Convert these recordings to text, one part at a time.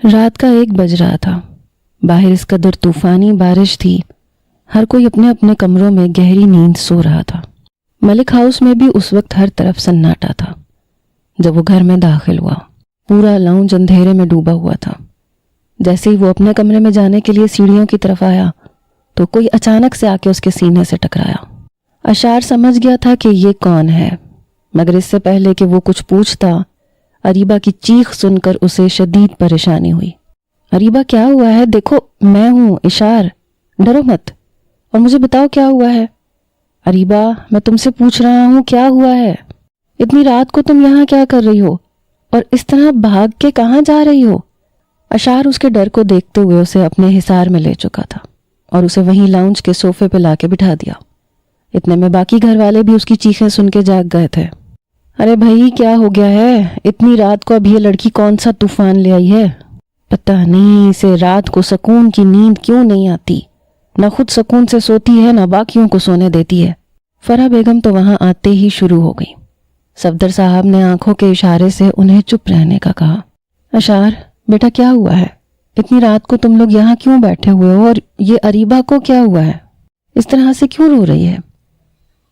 رات کا 1 بج رہا تھا۔ باہر اس قدر طوفانی بارش تھی، ہر کوئی اپنے اپنے کمروں میں گہری نیند سو رہا تھا۔ ملک ہاؤس میں بھی اس وقت ہر طرف سناٹا تھا۔ جب وہ گھر میں داخل ہوا، پورا لاؤنج اندھیرے میں ڈوبا ہوا تھا۔ جیسے ہی وہ اپنے کمرے میں جانے کے لیے سیڑھیوں کی طرف آیا تو کوئی اچانک سے آ کے اس کے سینے سے ٹکرایا۔ اشار سمجھ گیا تھا کہ یہ کون ہے، مگر اس سے پہلے کہ وہ کچھ پوچھتا، اریبہ کی چیخ سن کر اسے شدید پریشانی ہوئی۔ اریبہ کیا ہوا ہے؟ دیکھو میں ہوں اشار، ڈرو مت اور مجھے بتاؤ کیا ہوا ہے۔ اریبہ میں تم سے پوچھ رہا ہوں کیا ہوا ہے؟ اتنی رات کو تم یہاں کیا کر رہی ہو اور اس طرح بھاگ کے کہاں جا رہی ہو؟ اشار اس کے ڈر کو دیکھتے ہوئے اسے اپنے حصار میں لے چکا تھا اور اسے وہیں لاؤنج کے صوفے پہ لا کے بٹھا دیا۔ اتنے میں باقی گھر والے بھی اس کی چیخیں سن کے جاگ گئے تھے۔ ارے بھائی کیا ہو گیا ہے؟ اتنی رات کو اب یہ لڑکی کون سا طوفان لے آئی ہے؟ پتہ نہیں اسے رات کو سکون کی نیند کیوں نہیں آتی، نہ خود سکون سے سوتی ہے نہ باقیوں کو سونے دیتی ہے۔ فرح بیگم تو وہاں آتے ہی شروع ہو گئی۔ صفدر صاحب نے آنکھوں کے اشارے سے انہیں چپ رہنے کا کہا۔ اشار بیٹا کیا ہوا ہے؟ اتنی رات کو تم لوگ یہاں کیوں بیٹھے ہوئے ہو اور یہ اریبہ کو کیا ہوا ہے؟ اس طرح سے کیوں رو رہی ہے؟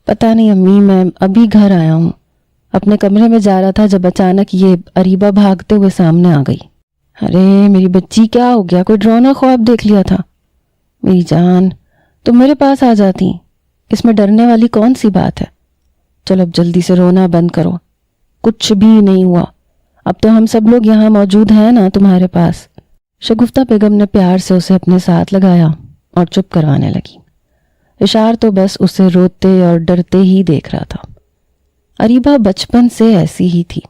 پتہ نہیں امی، میں ابھی گھر آیا ہوں، اپنے کمرے میں جا رہا تھا جب اچانک یہ اریبہ بھاگتے ہوئے سامنے آ گئی۔ ارے میری بچی کیا ہو گیا؟ کوئی ڈراؤنا خواب دیکھ لیا تھا؟ میری جان تم میرے پاس آ جاتی، اس میں ڈرنے والی کون سی بات ہے؟ چلو اب جلدی سے رونا بند کرو، کچھ بھی نہیں ہوا، اب تو ہم سب لوگ یہاں موجود ہیں نا تمہارے پاس۔ شگفتہ بیگم نے پیار سے اسے اپنے ساتھ لگایا اور چپ کروانے لگی۔ اشار تو بس اسے روتے اور ڈرتے ہی دیکھ رہا تھا۔ اریبہ بچپن سے ایسی ہی تھی،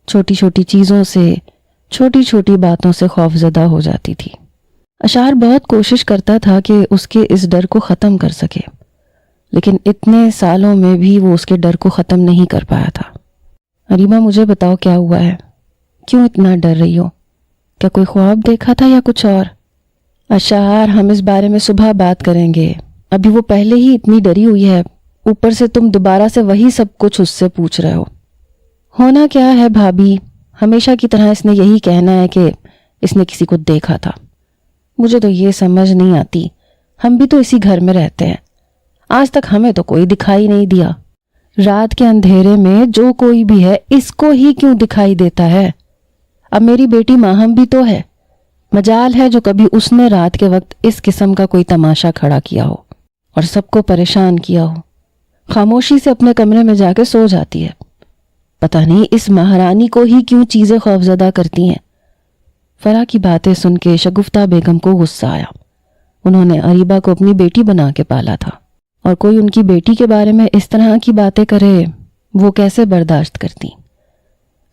چھوٹی چھوٹی چیزوں سے، چھوٹی چھوٹی باتوں سے خوفزدہ ہو جاتی تھی۔ اشار بہت کوشش کرتا تھا کہ اس کے اس ڈر کو ختم کر سکے، لیکن اتنے سالوں میں بھی وہ اس کے ڈر کو ختم نہیں کر پایا تھا۔ اریبہ مجھے بتاؤ کیا ہوا ہے؟ کیوں اتنا ڈر رہی ہو؟ کیا کوئی خواب دیکھا تھا یا کچھ اور؟ اشار ہم اس بارے میں صبح بات کریں گے، ابھی وہ پہلے ہی اتنی ڈری ہوئی ہے، اوپر سے تم دوبارہ سے وہی سب کچھ اس سے پوچھ رہے ہو۔ ہونا کیا ہے بھابھی، ہمیشہ کی طرح اس نے یہی کہنا ہے کہ اس نے کسی کو دیکھا تھا۔ مجھے تو یہ سمجھ نہیں آتی، ہم بھی تو اسی گھر میں رہتے ہیں، آج تک ہمیں تو کوئی دکھائی نہیں دیا۔ رات کے اندھیرے میں جو کوئی بھی ہے اس کو ہی کیوں دکھائی دیتا ہے؟ اب میری بیٹی ماہم بھی تو ہے، مجال ہے جو کبھی اس نے رات کے وقت اس قسم کا کوئی تماشا کھڑا کیا ہو اور سب کو پریشان کیا ہو۔ خاموشی سے اپنے کمرے میں جا کے سو جاتی ہے، پتہ نہیں اس مہارانی کو ہی کیوں چیزیں خوفزدہ کرتی ہیں۔ فرح کی باتیں سن کے شگفتہ بیگم کو غصہ آیا۔ انہوں نے اریبہ کو اپنی بیٹی بنا کے پالا تھا، اور کوئی ان کی بیٹی کے بارے میں اس طرح کی باتیں کرے وہ کیسے برداشت کرتی؟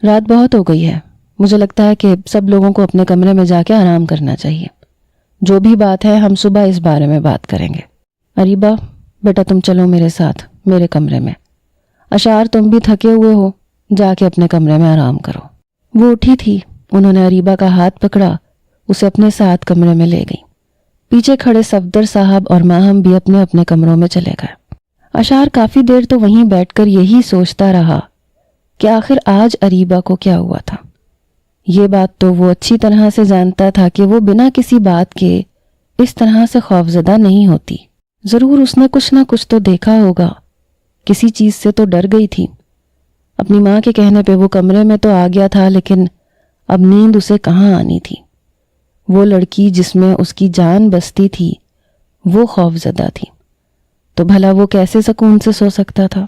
رات بہت ہو گئی ہے، مجھے لگتا ہے کہ سب لوگوں کو اپنے کمرے میں جا کے آرام کرنا چاہیے۔ جو بھی بات ہے ہم صبح اس بارے میں بات کریں گے۔ اریبہ بیٹا تم چلو میرے ساتھ میرے کمرے میں۔ اشار تم بھی تھکے ہوئے ہو، جا کے اپنے کمرے میں آرام کرو۔ وہ اٹھی تھی، انہوں نے اریبہ کا ہاتھ پکڑا، اسے اپنے ساتھ کمرے میں لے گئی۔ پیچھے کھڑے صفدر صاحب اور ماہم بھی اپنے اپنے کمروں میں چلے گئے۔ اشار کافی دیر تو وہیں بیٹھ کر یہی سوچتا رہا کہ آخر آج اریبہ کو کیا ہوا تھا۔ یہ بات تو وہ اچھی طرح سے جانتا تھا کہ وہ بنا کسی بات کے اس طرح سے خوفزدہ نہیں ہوتی۔ ضرور اس نے کچھ نہ کچھ تو دیکھا ہوگا، کسی چیز سے تو ڈر گئی تھی۔ اپنی ماں کے کہنے پہ وہ کمرے میں تو آ گیا تھا، لیکن اب نیند اسے کہاں آنی تھی؟ وہ لڑکی جس میں اس کی جان بستی تھی وہ خوفزدہ تھی، تو بھلا وہ کیسے سکون سے سو سکتا تھا؟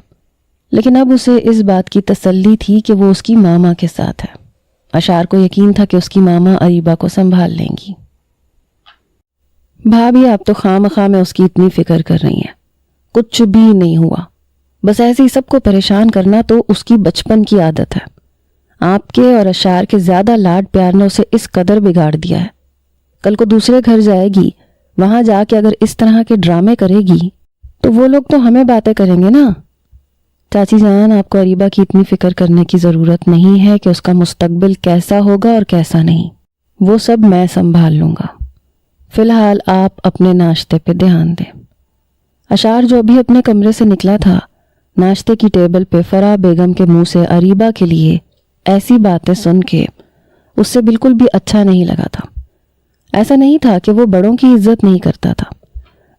لیکن اب اسے اس بات کی تسلی تھی کہ وہ اس کی ماما کے ساتھ ہے۔ اشار کو یقین تھا کہ اس کی ماما اریبہ کو سنبھال لیں گی۔ بھابھی آپ تو خواہ میں اس کی اتنی فکر کر رہی ہیں، کچھ بھی نہیں ہوا، بس ایسے ہی سب کو پریشان کرنا تو اس کی بچپن کی عادت ہے۔ آپ کے اور اشار کے زیادہ لاڈ پیار نے اسے اس قدر بگاڑ دیا ہے، کل کو دوسرے گھر جائے گی، وہاں جا کے اگر اس طرح کے ڈرامے کرے گی تو وہ لوگ تو ہمیں باتیں کریں گے نا۔ چاچی جان آپ کو اریبہ کی اتنی فکر کرنے کی ضرورت نہیں ہے کہ اس کا مستقبل کیسا ہوگا اور کیسا نہیں، وہ سب میں سنبھال لوں گا۔ فی الحال آپ اپنے ناشتے پہ دھیان دیں۔ اشار جو ابھی اپنے کمرے سے نکلا تھا، ناشتے کی ٹیبل پہ فرح بیگم کے منہ سے اریبہ کے لیے ایسی باتیں سن کے اس سے بالکل بھی اچھا نہیں لگا تھا۔ ایسا نہیں تھا کہ وہ بڑوں کی عزت نہیں کرتا تھا،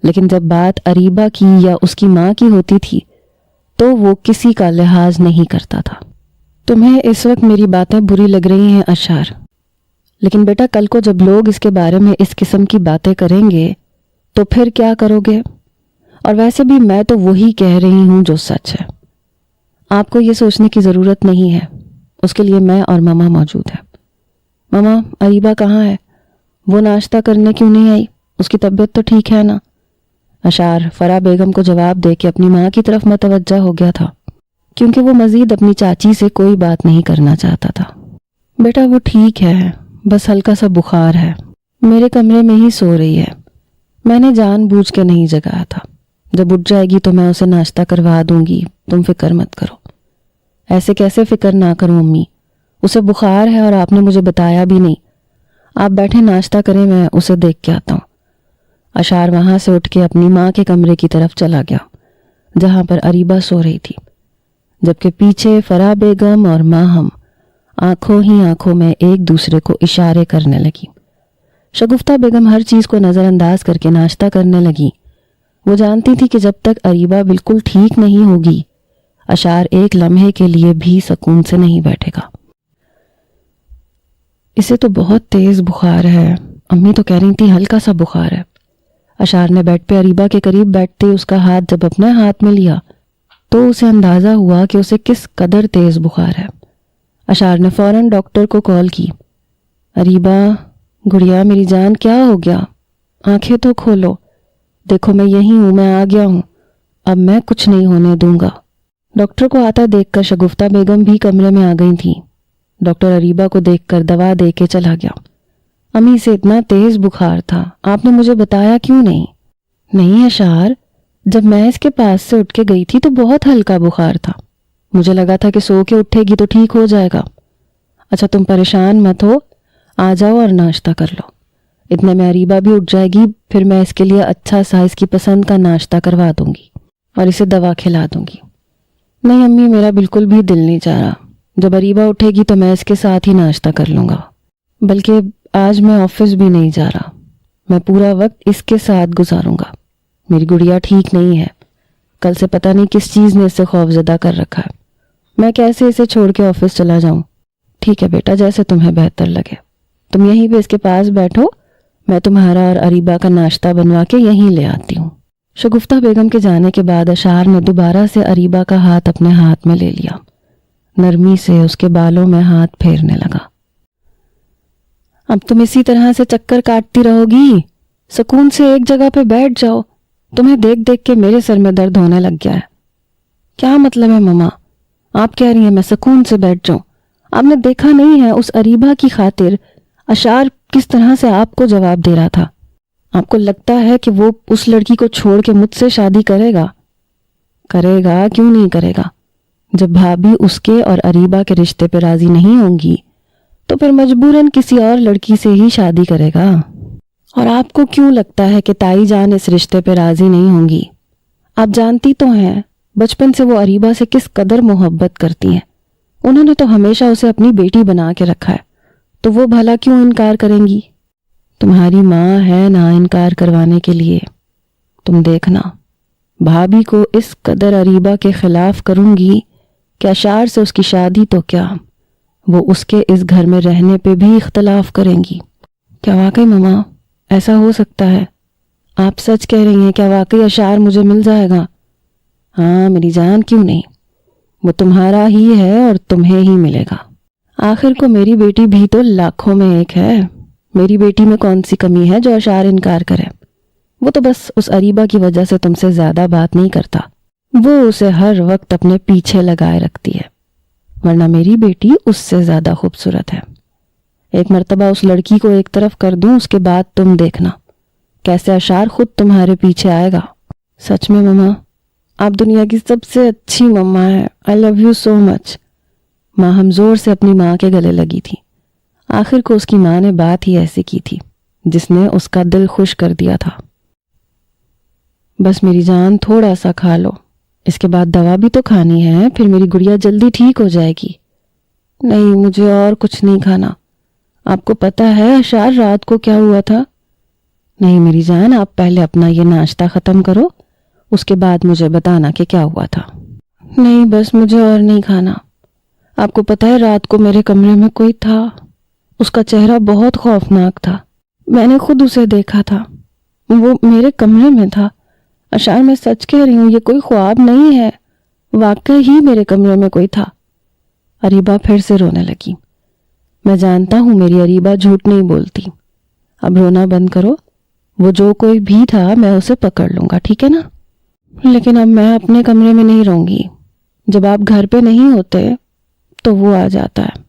لیکن جب بات اریبہ کی یا اس کی ماں کی ہوتی تھی تو وہ کسی کا لحاظ نہیں کرتا تھا۔ تمہیں اس وقت میری باتیں بری لگ رہی ہیں اشار، لیکن بیٹا کل کو جب لوگ اس کے بارے میں اس قسم کی باتیں کریں گے تو پھر کیا کرو گے؟ اور ویسے بھی میں تو وہی کہہ رہی ہوں جو سچ ہے۔ آپ کو یہ سوچنے کی ضرورت نہیں ہے، اس کے لیے میں اور ماما موجود ہیں۔ ماما، اریبہ کہاں ہے؟ وہ ناشتہ کرنے کیوں نہیں آئی؟ اس کی طبیعت تو ٹھیک ہے نا؟ اشار فرح بیگم کو جواب دے کے اپنی ماں کی طرف متوجہ ہو گیا تھا، کیونکہ وہ مزید اپنی چاچی سے کوئی بات نہیں کرنا چاہتا تھا۔ بیٹا وہ ٹھیک ہے، بس ہلکا سا بخار ہے، میرے کمرے میں ہی سو رہی ہے۔ میں نے جان بوجھ کے نہیں جگایا تھا، جب اٹھ جائے گی تو میں اسے ناشتہ کروا دوں گی، تم فکر مت کرو۔ ایسے کیسے فکر نہ کروں امی، اسے بخار ہے اور آپ نے مجھے بتایا بھی نہیں۔ آپ بیٹھے ناشتہ کریں، میں اسے دیکھ کے آتا ہوں۔ اشار وہاں سے اٹھ کے اپنی ماں کے کمرے کی طرف چلا گیا جہاں پر اریبہ سو رہی تھی، جبکہ پیچھے فرح بیگم اور ماہم آنکھوں ہی آنکھوں میں ایک دوسرے کو اشارے کرنے لگی۔ شگفتہ بیگم ہر چیز کو نظر انداز کر کے ناشتہ کرنے لگی۔ وہ جانتی تھی کہ جب تک اریبہ بالکل ٹھیک نہیں ہوگی اشار ایک لمحے کے لیے بھی سکون سے نہیں بیٹھے گا۔ اسے تو بہت تیز بخار ہے، امی تو کہہ رہی تھی ہلکا سا بخار ہے۔ اشار نے بیڈ پہ اریبہ کے قریب بیٹھتے اس کا ہاتھ جب اپنے ہاتھ میں لیا تو اسے اندازہ ہوا کہ اسے کس قدر تیز بخار ہے۔ اشار نے فوراً ڈاکٹر کو کال کی۔ اریبہ، گڑیا میری جان، کیا ہو گیا؟ آنکھیں تو کھولو، دیکھو میں یہی ہوں، میں آ گیا ہوں، اب میں کچھ نہیں ہونے دوں گا۔ ڈاکٹر کو آتا دیکھ کر شگفتہ بیگم بھی کمرے میں آ گئی تھی۔ ڈاکٹر اریبہ کو دیکھ کر دوا دے کے چلا گیا۔ امی سے اتنا تیز بخار تھا، آپ نے مجھے بتایا کیوں نہیں؟ نہیں اشار، جب میں اس کے پاس سے اٹھ کے گئی تھی تو بہت ہلکا بخار تھا، مجھے لگا تھا کہ سو کے اٹھے گی تو ٹھیک ہو جائے گا۔ اچھا تم پریشان مت ہو، آ جاؤ اور ناشتہ کر لو۔ اتنے میں اریبہ بھی اٹھ جائے گی، پھر میں اس کے لیے اچھا سا اس کی پسند کا ناشتہ کروا دوں گی اور اسے دوا کھلا دوں گی۔ نہیں امی، میرا بالکل بھی دل نہیں چاہ رہا، جب اریبہ اٹھے گی تو میں اس کے ساتھ ہی ناشتہ کر لوں گا۔ بلکہ آج میں آفس بھی نہیں جا رہا، میں پورا وقت اس کے ساتھ گزاروں گا۔ میری گڑیا ٹھیک نہیں ہے، کل سے پتہ نہیں کس چیز نے اسے خوفزدہ کر رکھا ہے، میں کیسے اسے چھوڑ کے آفس چلا جاؤں؟ ٹھیک ہے بیٹا، جیسے تمہیں بہتر لگے، تم یہیں پہ اس کے پاس بیٹھو، میں تمہارا اور اریبہ کا ناشتہ بنوا کے یہیں لے آتی ہوں۔ شگفتہ بیگم کے جانے کے بعد اشار نے دوبارہ سے اریبہ کا ہاتھ اپنے ہاتھ میں لے لیا، نرمی سے اس کے بالوں میں ہاتھ پھیرنے لگا۔ اب تم اسی طرح سے چکر کاٹتی رہو گی؟ سکون سے ایک جگہ پہ بیٹھ جاؤ، تمہیں دیکھ دیکھ کے میرے سر میں درد ہونے لگ گیا ہے۔ کیا مطلب ہے ماما؟ آپ کہہ رہی ہیں میں سکون سے بیٹھ جاؤں؟ آپ نے دیکھا نہیں ہے اس اریبہ کی خاطر اشار کس طرح سے آپ کو جواب دے رہا تھا؟ آپ کو لگتا ہے کہ وہ اس لڑکی کو چھوڑ کے مجھ سے شادی کرے گا؟ کرے گا، کیوں نہیں کرے گا؟ جب بھابھی اس کے اور اریبہ کے رشتے پہ راضی نہیں ہوں گی تو پھر مجبوراً کسی اور لڑکی سے ہی شادی کرے گا۔ اور آپ کو کیوں لگتا ہے کہ تائی جان اس رشتے پہ راضی نہیں ہوں گی؟ آپ جانتی تو ہیں بچپن سے وہ اریبہ سے کس قدر محبت کرتی ہیں، انہوں نے تو ہمیشہ اسے اپنی بیٹی بنا کے رکھا ہے، تو وہ بھلا کیوں انکار کریں گی؟ تمہاری ماں ہے نا انکار کروانے کے لیے۔ تم دیکھنا بھابھی کو اس قدر اریبہ کے خلاف کروں گی کہ اشار سے اس کی شادی تو کیا، وہ اس کے اس گھر میں رہنے پہ بھی اختلاف کریں گی۔ کیا واقعی ماما ایسا ہو سکتا ہے؟ آپ سچ کہہ رہی ہیں؟ کیا واقعی اشار مجھے مل جائے گا؟ ہاں میری جان، کیوں نہیں، وہ تمہارا ہی ہے اور تمہیں ہی ملے گا۔ آخر کو میری بیٹی بھی تو لاکھوں میں ایک ہے، میری بیٹی میں کون سی کمی ہے جو اشار انکار کرے؟ وہ تو بس اس اریبہ کی وجہ سے تم سے زیادہ بات نہیں کرتا، وہ اسے ہر وقت اپنے پیچھے لگائے رکھتی ہے، ورنہ میری بیٹی اس سے زیادہ خوبصورت ہے۔ ایک مرتبہ اس لڑکی کو ایک طرف کر دوں، اس کے بعد تم دیکھنا کیسے اشار خود تمہارے پیچھے آئے گا۔ سچ میں ماما، آپ دنیا کی سب سے اچھی ماما ہے، آئی لو یو سو مچ۔ ماں ہم زور سے اپنی ماں کے گلے لگی تھی۔ آخر کو اس کی ماں نے بات ہی ایسی کی تھی جس نے اس کا دل خوش کر دیا تھا۔ بس میری جان، تھوڑا سا کھا لو، اس کے بعد دوا بھی تو کھانی ہے، پھر میری گڑیا جلدی ٹھیک ہو جائے گی۔ نہیں، مجھے اور کچھ نہیں کھانا، آپ کو پتہ ہے اشار رات کو کیا ہوا تھا؟ نہیں میری جان، آپ پہلے اپنا یہ ناشتہ ختم کرو، اس کے بعد مجھے بتانا کہ کیا ہوا تھا۔ نہیں بس مجھے اور نہیں کھانا۔ آپ کو پتہ ہے رات کو میرے کمرے میں کوئی تھا، اس کا چہرہ بہت خوفناک تھا، میں نے خود اسے دیکھا تھا، وہ میرے کمرے میں تھا۔ اشار میں سچ کہہ رہی ہوں، یہ کوئی خواب نہیں ہے، واقعی ہی میرے کمرے میں کوئی تھا۔ اریبہ پھر سے رونے لگی۔ میں جانتا ہوں میری اریبہ جھوٹ نہیں بولتی، اب رونا بند کرو، وہ جو کوئی بھی تھا میں اسے پکڑ لوں گا، ٹھیک ہے نا؟ لیکن اب میں اپنے کمرے میں نہیں رہوں گی، جب آپ گھر پہ نہیں ہوتے تو وہ آ جاتا ہے،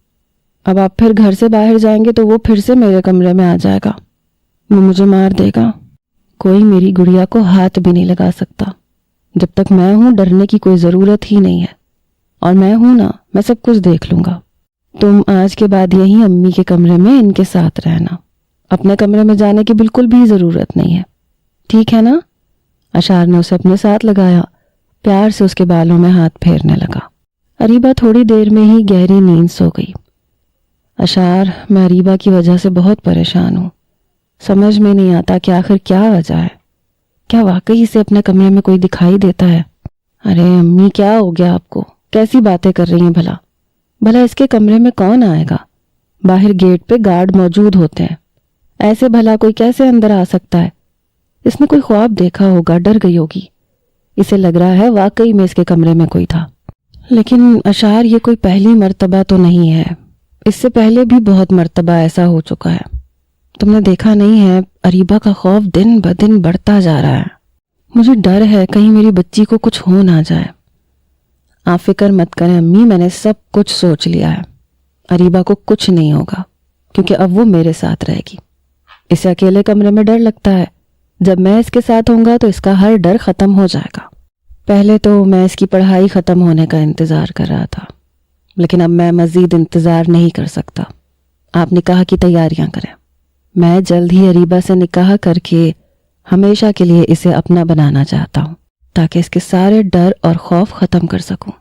اب آپ پھر گھر سے باہر جائیں گے تو وہ پھر سے میرے کمرے میں آ جائے گا، وہ مجھے مار دے گا۔ کوئی میری گڑیا کو ہاتھ بھی نہیں لگا سکتا، جب تک میں ہوں ڈرنے کی کوئی ضرورت ہی نہیں ہے، اور میں ہوں نا، میں سب کچھ دیکھ لوں گا۔ تم آج کے بعد یہیں امی کے کمرے میں ان کے ساتھ رہنا، اپنے کمرے میں جانے کی بالکل بھی ضرورت نہیں ہے، ٹھیک ہے نا؟ اشار نے اسے اپنے ساتھ لگایا، پیار سے اس کے بالوں میں ہاتھ پھیرنے لگا۔ اریبہ تھوڑی دیر میں ہی گہری نیند سو گئی۔ اشار، میں اریبہ کی وجہ سے بہت پریشان ہوں، سمجھ میں نہیں آتا کہ آخر کیا وجہ ہے، کیا واقعی اسے اپنے کمرے میں کوئی دکھائی دیتا ہے؟ ارے امی کیا ہو گیا آپ کو، کیسی باتیں کر رہی ہیں بھلا اس کے کمرے میں کون آئے گا؟ باہر گیٹ پہ گارڈ موجود ہوتے ہیں، ایسے بھلا کوئی کیسے اندر آ سکتا ہے؟ اس نے کوئی خواب دیکھا ہوگا، ڈر گئی ہوگی، اسے لگ رہا ہے واقعی میں اس کے کمرے میں کوئی تھا۔ لیکن اشار، یہ کوئی پہلی مرتبہ تو نہیں ہے، اس سے پہلے بھی بہت مرتبہ ایسا ہو چکا ہے، تم نے دیکھا نہیں ہے؟ اریبہ کا خوف دن بدن بڑھتا جا رہا ہے، مجھے ڈر ہے کہیں میری بچی کو کچھ ہو نہ جائے۔ آپ فکر مت کریں امی، میں نے سب کچھ سوچ لیا ہے، اریبہ کو کچھ نہیں ہوگا، کیونکہ اب وہ میرے ساتھ رہے گی۔ اسے اکیلے کمرے میں ڈر لگتا ہے، جب میں اس کے ساتھ ہوں گا تو اس کا ہر ڈر ختم ہو جائے گا۔ پہلے تو میں اس کی پڑھائی ختم ہونے کا انتظار کر رہا تھا، لیکن اب میں مزید انتظار نہیں کر سکتا، آپ نکاح کی تیاریاں کریں، میں جلد ہی اریبہ سے نکاح کر کے ہمیشہ کے لیے اسے اپنا بنانا چاہتا ہوں، تاکہ اس کے سارے ڈر اور خوف ختم کر سکوں۔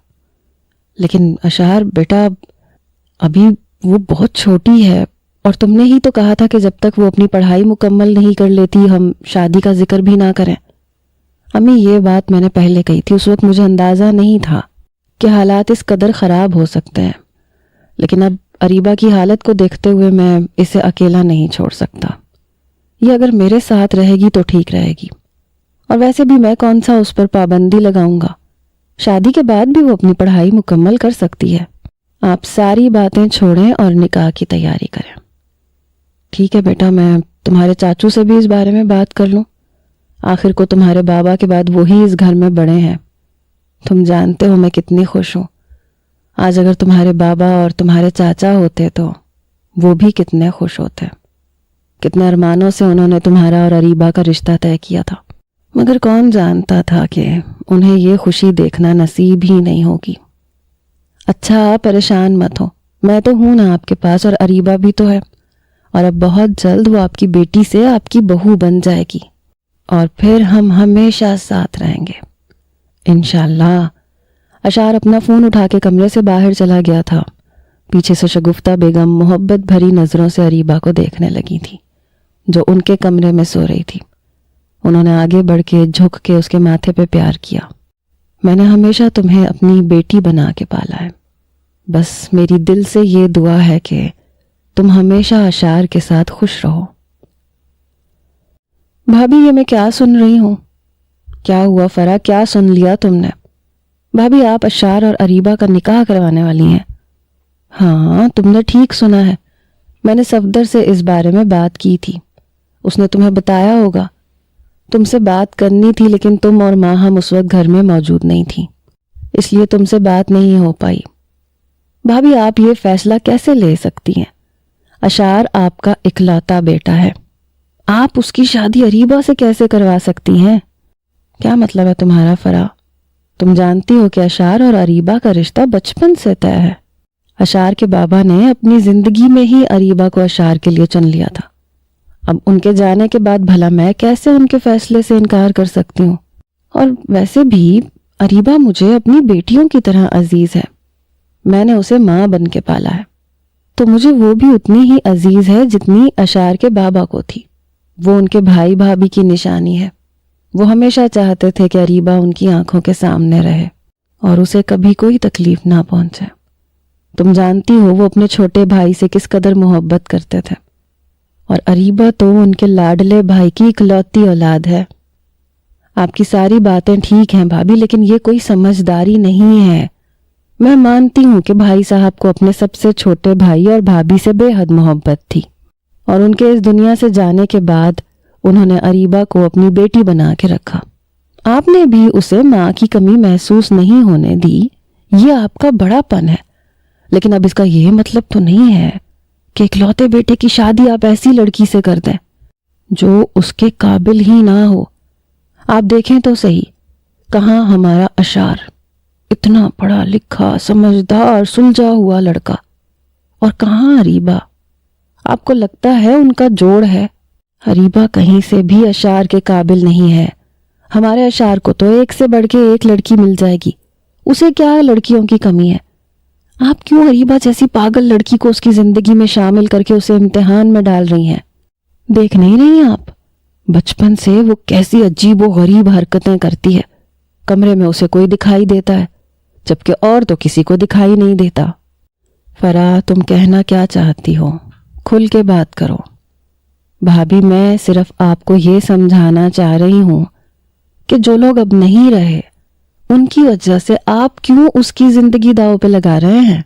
لیکن اشار بیٹا، ابھی وہ بہت چھوٹی ہے، اور تم نے ہی تو کہا تھا کہ جب تک وہ اپنی پڑھائی مکمل نہیں کر لیتی ہم شادی کا ذکر بھی نہ کریں۔ امی یہ بات میں نے پہلے کہی تھی، اس وقت مجھے اندازہ نہیں تھا کہ حالات اس قدر خراب ہو سکتے ہیں، لیکن اب اریبہ کی حالت کو دیکھتے ہوئے میں اسے اکیلا نہیں چھوڑ سکتا، یہ اگر میرے ساتھ رہے گی تو ٹھیک رہے گی، اور ویسے بھی میں کون سا اس پر پابندی لگاؤں گا، شادی کے بعد بھی وہ اپنی پڑھائی مکمل کر سکتی ہے۔ آپ ساری باتیں چھوڑیں اور نکاح کی تیاری کریں۔ ٹھیک ہے بیٹا، میں تمہارے چاچو سے بھی اس بارے میں بات کر لوں، آخر کو تمہارے بابا کے بعد وہی اس گھر میں بڑے ہیں، تم جانتے ہو میں کتنی خوش ہوں، آج اگر تمہارے بابا اور تمہارے چاچا ہوتے تو وہ بھی کتنے خوش ہوتے، کتنے ارمانوں سے انہوں نے تمہارا اور اریبہ کا رشتہ طے کیا تھا، مگر کون جانتا تھا کہ انہیں یہ خوشی دیکھنا نصیب ہی نہیں ہوگی۔ اچھا آپ پریشان مت ہو، میں تو ہوں نا آپ کے پاس، اور اریبہ بھی تو ہے، اور اب بہت جلد وہ آپ کی بیٹی سے آپ کی بہو بن جائے گی، اور پھر ہم ہمیشہ ساتھ رہیں گے انشاءاللہ۔ اشار اپنا فون اٹھا کے کمرے سے باہر چلا گیا تھا، پیچھے سے شگفتہ بیگم محبت بھری نظروں سے اریبہ کو دیکھنے لگی تھی جو ان کے کمرے میں سو رہی تھی۔ انہوں نے آگے بڑھ کے جھک کے اس کے ماتھے پہ پیار کیا۔ میں نے ہمیشہ تمہیں اپنی بیٹی بنا کے پالا ہے، بس میری دل سے یہ دعا ہے کہ تم ہمیشہ اشار کے ساتھ خوش رہو۔ بھابھی یہ میں کیا سن رہی ہوں؟ کیا ہوا فرا، کیا سن لیا تم نے؟ بھابھی آپ اشار اور اریبہ کا نکاح کروانے والی ہیں؟ ہاں تم نے ٹھیک سنا ہے، میں نے صفدر سے اس بارے میں بات کی تھی، اس نے تمہیں بتایا ہوگا، تم سے بات کرنی تھی لیکن تم اور ماں ہم اس وقت گھر میں موجود نہیں تھی، اس لیے تم سے بات نہیں ہو پائی۔ بھابھی آپ یہ فیصلہ کیسے لے سکتی ہیں؟ اشار آپ کا اکلوتا بیٹا ہے، آپ اس کی شادی اریبہ سے کیسے کروا سکتی ہیں؟ کیا مطلب ہے تمہارا فرا؟ تم جانتی ہو کہ اشار اور اریبہ کا رشتہ بچپن سے طے ہے، اشار کے بابا نے اپنی زندگی میں ہی اریبہ کو اشار کے لیے چن لیا تھا، اب ان کے جانے کے بعد بھلا میں کیسے ان کے فیصلے سے انکار کر سکتی ہوں؟ اور ویسے بھی اریبہ مجھے اپنی بیٹیوں کی طرح عزیز ہے، میں نے اسے ماں بن کے پالا ہے، تو مجھے وہ بھی اتنی ہی عزیز ہے جتنی اشار کے بابا کو تھی۔ وہ ان کے بھائی بھابھی کی نشانی ہے۔ وہ ہمیشہ چاہتے تھے کہ اریبہ ان کی آنکھوں کے سامنے رہے اور اسے کبھی کوئی تکلیف نہ پہنچے۔ تم جانتی ہو وہ اپنے چھوٹے بھائی سے کس قدر محبت کرتے تھے، اور اریبہ تو ان کے لاڈلے بھائی کی اکلوتی اولاد ہے۔ آپ کی ساری باتیں ٹھیک ہیں بھابھی، لیکن یہ کوئی سمجھداری نہیں ہے۔ میں مانتی ہوں کہ بھائی صاحب کو اپنے سب سے چھوٹے بھائی اور بھابھی سے بے حد محبت تھی، اور ان کے اس دنیا سے جانے کے بعد انہوں نے اریبہ کو اپنی بیٹی بنا کے رکھا۔ آپ نے بھی اسے ماں کی کمی محسوس نہیں ہونے دی، یہ آپ کا بڑا پن ہے۔ لیکن اب اس کا یہ مطلب تو نہیں ہے کہ اکلوتے بیٹے کی شادی آپ ایسی لڑکی سے کر دیں جو اس کے قابل ہی نہ ہو۔ آپ دیکھیں تو صحیح، کہاں ہمارا اشار، اتنا پڑھا لکھا سمجھدار سلجھا ہوا لڑکا، اور کہاں اریبہ؟ آپ کو لگتا ہے ان کا جوڑ ہے؟ اریبہ کہیں سے بھی اشار کے قابل نہیں ہے۔ ہمارے اشار کو تو ایک سے بڑھ کے ایک لڑکی مل جائے گی، اسے کیا لڑکیوں کی کمی ہے؟ آپ کیوں اریبہ جیسی پاگل لڑکی کو اس کی زندگی میں شامل کر کے اسے امتحان میں ڈال رہی ہیں؟ دیکھ نہیں رہی آپ بچپن سے وہ کیسی عجیب و غریب حرکتیں کرتی ہے؟ کمرے میں اسے کوئی دکھائی دیتا ہے جبکہ اور تو کسی کو دکھائی نہیں دیتا۔ فرح، تم کہنا کیا چاہتی ہو؟ کھل کے بات کرو۔ بھابھی، میں صرف آپ کو یہ سمجھانا چاہ رہی ہوں کہ جو لوگ اب نہیں رہے ان کی وجہ سے آپ کیوں اس کی زندگی داؤ پہ لگا رہے ہیں؟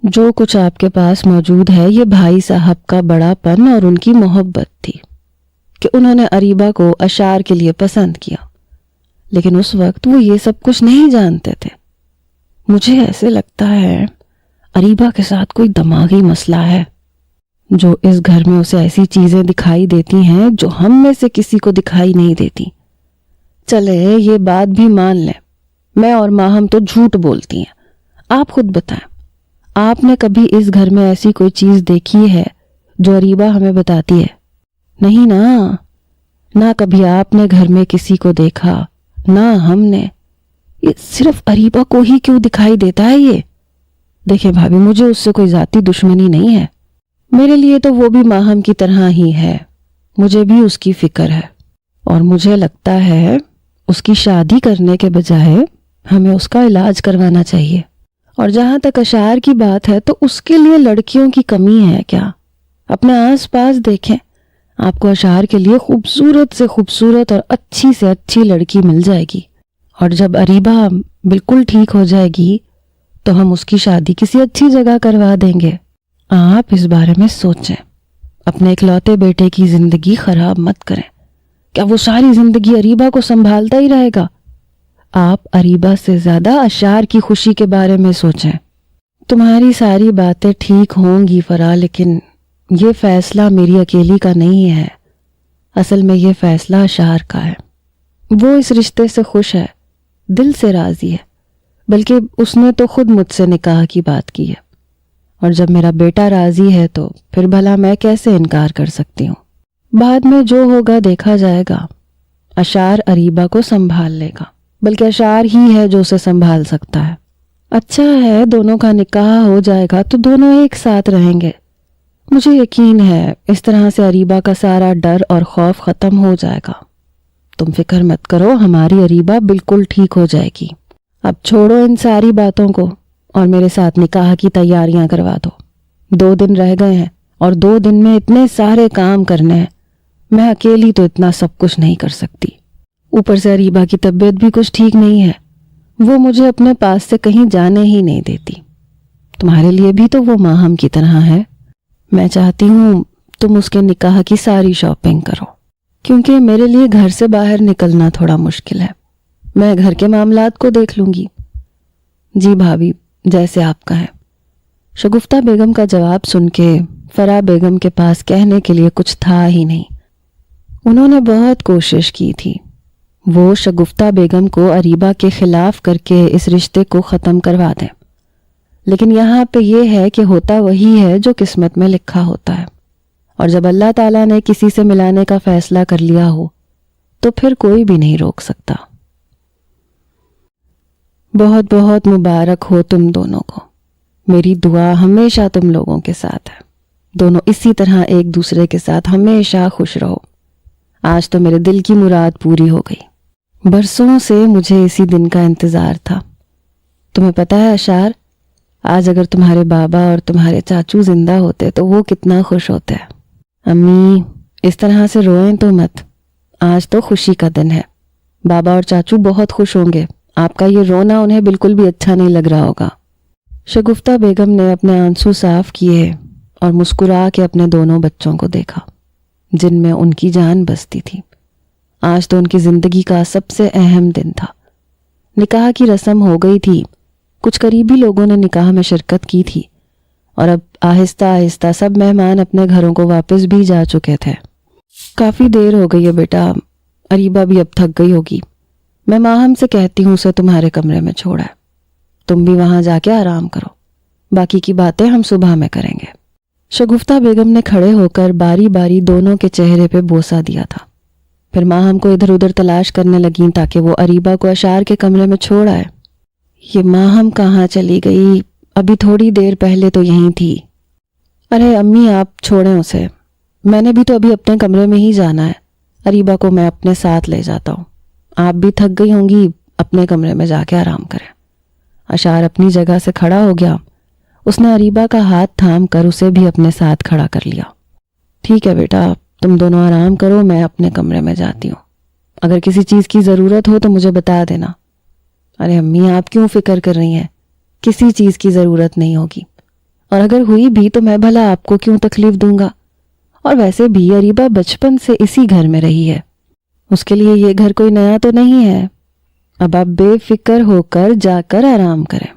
جو کچھ آپ کے پاس موجود ہے یہ بھائی صاحب کا بڑا پن اور ان کی محبت تھی کہ انہوں نے اریبہ کو اشار کے لیے پسند کیا، لیکن اس وقت وہ یہ سب کچھ نہیں جانتے تھے۔ مجھے ایسے لگتا ہے اریبہ کے ساتھ کوئی دماغی مسئلہ ہے، جو اس گھر میں اسے ایسی چیزیں دکھائی دیتی ہیں جو ہم میں سے کسی کو دکھائی نہیں دیتی۔ چلے یہ بات بھی مان لیں، میں اور ماں ہم تو جھوٹ بولتی ہیں۔ آپ خود بتائیں، آپ نے کبھی اس گھر میں ایسی کوئی چیز دیکھی ہے جو اریبہ ہمیں بتاتی ہے؟ نہیں نا، نہ کبھی آپ نے گھر میں کسی کو دیکھا، نہ ہم نے۔ یہ صرف اریبہ کو ہی کیوں دکھائی دیتا ہے یہ؟ دیکھیں بھابھی، مجھے اس سے کوئی ذاتی دشمنی نہیں ہے، میرے لیے تو وہ بھی ماہم کی طرح ہی ہے، مجھے بھی اس کی فکر ہے، اور مجھے لگتا ہے اس کی شادی کرنے کے بجائے ہمیں اس کا علاج کروانا چاہیے۔ اور جہاں تک اشار کی بات ہے تو اس کے لیے لڑکیوں کی کمی ہے کیا؟ اپنے آس پاس دیکھیں، آپ کو اشار کے لیے خوبصورت سے خوبصورت اور اچھی سے اچھی لڑکی مل جائے گی، اور جب اریبہ بالکل ٹھیک ہو جائے گی تو ہم اس کی شادی کسی اچھی جگہ کروا دیں گے۔ آپ اس بارے میں سوچیں، اپنے اکلوتے بیٹے کی زندگی خراب مت کریں۔ کیا وہ ساری زندگی اریبہ کو سنبھالتا ہی رہے گا؟ آپ اریبہ سے زیادہ اشار کی خوشی کے بارے میں سوچیں۔ تمہاری ساری باتیں ٹھیک ہوں گی فرح، لیکن یہ فیصلہ میری اکیلی کا نہیں ہے، اصل میں یہ فیصلہ اشار کا ہے۔ وہ اس رشتے سے خوش ہے، دل سے راضی ہے، بلکہ اس نے تو خود مجھ سے نکاح کی بات کی ہے، اور جب میرا بیٹا راضی ہے تو پھر بھلا میں کیسے انکار کر سکتی ہوں؟ بعد میں جو ہوگا دیکھا جائے گا۔ اشار اریبہ کو سنبھال لے گا، بلکہ اشار ہی ہے جو اسے سنبھال سکتا ہے۔ اچھا ہے، دونوں کا نکاح ہو جائے گا تو دونوں ایک ساتھ رہیں گے۔ مجھے یقین ہے اس طرح سے اریبہ کا سارا ڈر اور خوف ختم ہو جائے گا۔ تم فکر مت کرو، ہماری اریبہ بالکل ٹھیک ہو جائے گی۔ اب چھوڑو ان ساری باتوں کو اور میرے ساتھ نکاح کی تیاریاں کروا دو۔ 2 دن رہ گئے ہیں اور 2 دن میں اتنے سارے کام کرنے ہیں، میں اکیلی تو اتنا سب کچھ نہیں کر سکتی۔ اوپر سے اریبہ کی طبیعت بھی کچھ ٹھیک نہیں ہے، وہ مجھے اپنے پاس سے کہیں جانے ہی نہیں دیتی۔ تمہارے لیے بھی تو وہ ماہم کی طرح ہے۔ میں چاہتی ہوں تم اس کے نکاح کی ساری شاپنگ کرو، کیونکہ میرے لیے گھر سے باہر نکلنا تھوڑا مشکل ہے۔ میں گھر کے معاملات کو دیکھ لوں گی۔ جی بھابھی، جیسے آپ کہیں۔ شگفتہ بیگم کا جواب سن کے فرح بیگم کے پاس کہنے کے لیے کچھ تھا ہی نہیں۔ انہوں نے بہت کوشش کی تھی، وہ شگفتہ بیگم کو اریبہ کے خلاف کر کے اس رشتے کو ختم کروا دیں، لیکن یہاں پہ یہ ہے کہ ہوتا وہی ہے جو قسمت میں لکھا ہوتا ہے، اور جب اللہ تعالیٰ نے کسی سے ملانے کا فیصلہ کر لیا ہو تو پھر کوئی بھی نہیں روک سکتا۔ بہت بہت مبارک ہو تم دونوں کو، میری دعا ہمیشہ تم لوگوں کے ساتھ ہے، دونوں اسی طرح ایک دوسرے کے ساتھ ہمیشہ خوش رہو۔ آج تو میرے دل کی مراد پوری ہو گئی، برسوں سے مجھے اسی دن کا انتظار تھا۔ تمہیں پتہ ہے اشار، آج اگر تمہارے بابا اور تمہارے چاچو زندہ ہوتے تو وہ کتنا خوش ہوتے ہیں۔ امی اس طرح سے روئیں تو مت، آج تو خوشی کا دن ہے، بابا اور چاچو بہت خوش ہوں گے، آپ کا یہ رونا انہیں بالکل بھی اچھا نہیں لگ رہا ہوگا۔ شگفتہ بیگم نے اپنے آنسو صاف کیے اور مسکرا کے اپنے دونوں بچوں کو دیکھا جن میں ان کی جان بستی تھی۔ آج تو ان کی زندگی کا سب سے اہم دن تھا۔ نکاح کی رسم ہو گئی تھی، کچھ قریبی لوگوں نے نکاح میں شرکت کی تھی اور اب آہستہ آہستہ سب مہمان اپنے گھروں کو واپس بھی جا چکے تھے۔ کافی دیر ہو گئی ہے بیٹا، اریبہ بھی اب تھک گئی ہوگی، میں ماہم سے کہتی ہوں اسے تمہارے کمرے میں چھوڑا ہے، تم بھی وہاں جا کے آرام کرو، باقی کی باتیں ہم صبح میں کریں گے۔ شگفتہ بیگم نے کھڑے ہو کر باری باری دونوں کے چہرے پہ بوسہ دیا تھا، پھر ماہم کو ادھر ادھر تلاش کرنے لگیں تاکہ وہ اریبہ کو اشار کے کمرے میں چھوڑ آئے۔ یہ ماہم کہاں چلی گئی؟ ابھی تھوڑی دیر پہلے تو یہیں تھی۔ ارے امی آپ چھوڑیں اسے، میں نے بھی تو ابھی اپنے کمرے میں ہی جانا ہے، اریبہ کو میں اپنے ساتھ لے جاتا ہوں، آپ بھی تھک گئی ہوں گی، اپنے کمرے میں جا کے آرام کریں۔ اشار اپنی جگہ سے کھڑا ہو گیا، اس نے اریبہ کا ہاتھ تھام کر اسے بھی اپنے ساتھ کھڑا کر لیا۔ ٹھیک ہے بیٹا، تم دونوں آرام کرو، میں اپنے کمرے میں جاتی ہوں، اگر کسی چیز کی ضرورت ہو تو مجھے بتا دینا۔ ارے امی آپ کیوں فکر کر رہی ہیں، کسی چیز کی ضرورت نہیں ہوگی، اور اگر ہوئی بھی تو میں بھلا آپ کو کیوں تکلیف دوں گا، اور ویسے بھی اریبہ بچپن سے اسی گھر میں رہی ہے، اس کے لیے یہ گھر کوئی نیا تو نہیں ہے، اب آپ بے فکر ہو کر جا کر آرام کریں۔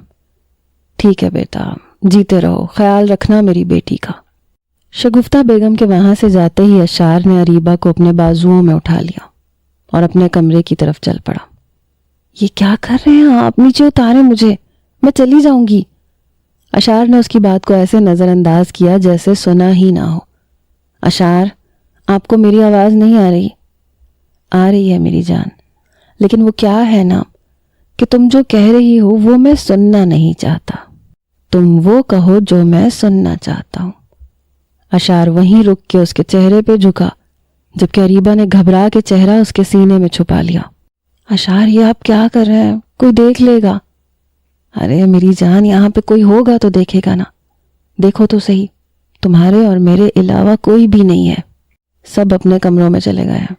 ٹھیک ہے بیٹا، جیتے رہو، خیال رکھنا میری بیٹی کا۔ شگفتہ بیگم کے وہاں سے جاتے ہی اشار نے اریبہ کو اپنے بازوؤں میں اٹھا لیا اور اپنے کمرے کی طرف چل پڑا۔ یہ کیا کر رہے ہیں آپ؟ نیچے اتاریں مجھے، میں چلی جاؤں گی۔ اشار نے اس کی بات کو ایسے نظر انداز کیا جیسے سنا ہی نہ ہو۔ اشار، آپ کو میری آواز نہیں آ رہی؟ آ رہی ہے میری جان، لیکن وہ کیا ہے نا کہ تم جو کہہ رہی ہو وہ میں سننا نہیں چاہتا، تم وہ کہو جو میں سننا چاہتا ہوں۔ اشار وہیں رک کے اس کے چہرے پہ جھکا، جبکہ اریبہ نے گھبرا کے چہرہ اس کے سینے میں چھپا لیا۔ اشار یہ آپ کیا کر رہے ہیں؟ کوئی دیکھ لے گا۔ ارے میری جان، یہاں پہ کوئی ہوگا تو دیکھے گا نا، دیکھو تو صحیح، تمہارے اور میرے علاوہ کوئی بھی نہیں ہے، سب اپنے کمروں میں چلے گئے ہیں،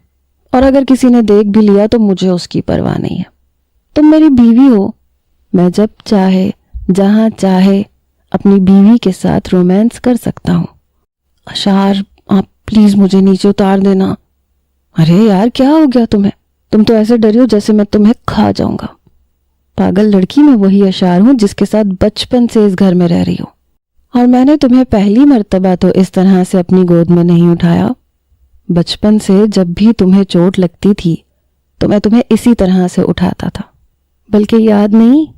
اور اگر کسی نے دیکھ بھی لیا تو مجھے اس کی پرواہ نہیں ہے، تم میری بیوی ہو، میں جب چاہے جہاں چاہے اپنی بیوی کے ساتھ رومانس کر سکتا ہوں۔ اشار آپ پلیز مجھے نیچے اتار دینا۔ ارے یار کیا ہو گیا تمہیں؟ تم تو ایسے ڈری ہو جیسے میں تمہیں کھا جاؤں گا۔ پاگل لڑکی، میں وہی اشار ہوں جس کے ساتھ بچپن سے اس گھر میں رہ رہی ہوں، اور میں نے تمہیں پہلی مرتبہ تو اس طرح سے اپنی گود میں نہیں اٹھایا، بچپن سے جب بھی تمہیں چوٹ لگتی تھی تو میں تمہیں اسی طرح سے اٹھاتا تھا، بلکہ یاد نہیں؟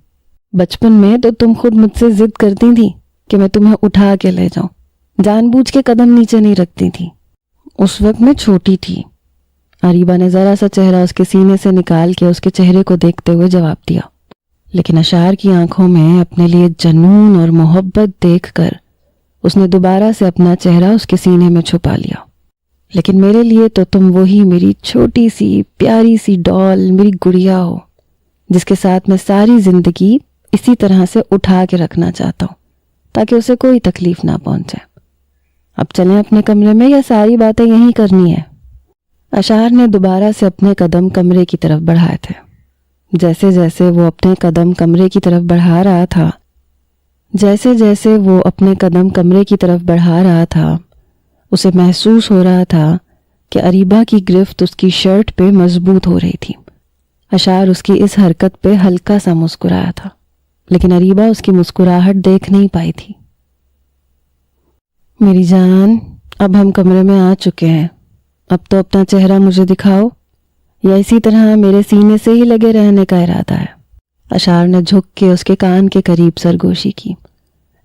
بچپن میں تو تم خود مجھ سے ضد کرتی تھی کہ میں تمہیں اٹھا کے لے جاؤں، جان بوجھ کے قدم نیچے نہیں رکھتی تھی، اس وقت میں چھوٹی تھی۔ اریبہ نے ذرا سا چہرہ اس کے سینے سے نکال کے اس کے چہرے کو دیکھتے ہوئے جواب دیا، لیکن اشار کی آنکھوں میں اپنے لیے جنون اور محبت دیکھ کر اس نے دوبارہ سے اپنا چہرہ اس کے سینے میں چھپا لیا۔ لیکن میرے لیے تو تم وہی میری چھوٹی سی پیاری سی ڈال، میری گڑیا ہو، جس کے ساتھ میں ساری زندگی اسی طرح سے اٹھا کے رکھنا چاہتا ہوں تاکہ اسے کوئی تکلیف نہ پہنچے۔ اب چلیں اپنے کمرے میں، یا ساری باتیں یہیں کرنی ہے؟ اشار نے دوبارہ سے اپنے قدم کمرے کی طرف بڑھائے تھے۔ جیسے جیسے وہ اپنے قدم کمرے کی طرف بڑھا رہا تھا اسے محسوس ہو رہا تھا کہ اریبہ کی گرفت اس کی شرٹ پہ مضبوط ہو رہی تھی۔ اشار اس کی اس حرکت پہ ہلکا سا مسکرایا تھا، لیکن اریبہ اس کی مسکراہٹ دیکھ نہیں پائی تھی۔ میری جان، اب ہم کمرے میں آ چکے ہیں، اب تو اپنا چہرہ مجھے دکھاؤ، یا اسی طرح میرے سینے سے ہی لگے رہنے کا ارادہ ہے؟ اشار نے جھک کے اس کے کان کے قریب سرگوشی کی،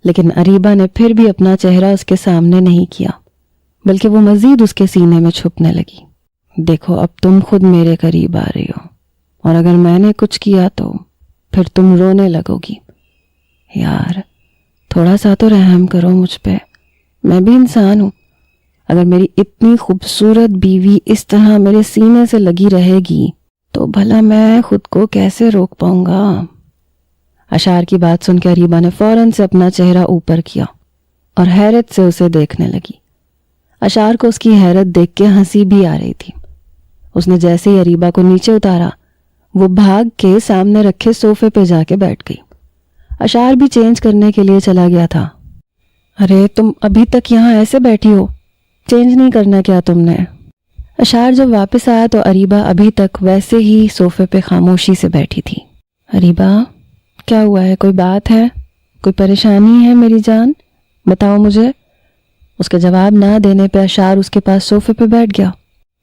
لیکن اریبہ نے پھر بھی اپنا چہرہ اس کے سامنے نہیں کیا، بلکہ وہ مزید اس کے سینے میں چھپنے لگی۔ دیکھو اب تم خود میرے قریب آ رہی ہو، اور اگر میں نے کچھ کیا تو پھر تم رونے لگو گی۔ یار تھوڑا سا تو رحم کرو مجھ پہ، میں بھی انسان ہوں۔ اگر میری اتنی خوبصورت بیوی اس طرح میرے سینے سے لگی رہے گی تو بھلا میں خود کو کیسے روک پاؤں گا؟ اشار کی بات سن کے اریبہ نے فوراً سے اپنا چہرہ اوپر کیا اور حیرت سے اسے دیکھنے لگی۔ اشار کو اس کی حیرت دیکھ کے ہنسی بھی آ رہی تھی۔ اس نے جیسے ہی اریبہ کو نیچے اتارا، وہ بھاگ کے سامنے رکھے صوفے پہ جا کے بیٹھ گئی۔ اشار بھی چینج کرنے کے لیے چلا گیا تھا۔ ارے تم ابھی تک یہاں ایسے بیٹھی ہو، چینج نہیں کرنا کیا تم نے؟ اشار جب واپس آیا تو اریبہ ابھی تک ویسے ہی صوفے پہ خاموشی سے بیٹھی تھی۔ اریبہ کیا ہوا ہے؟ کوئی بات ہے؟ کوئی پریشانی ہے میری جان؟ بتاؤ مجھے۔ اس کے جواب نہ دینے پہ اشار اس کے پاس صوفے پہ بیٹھ گیا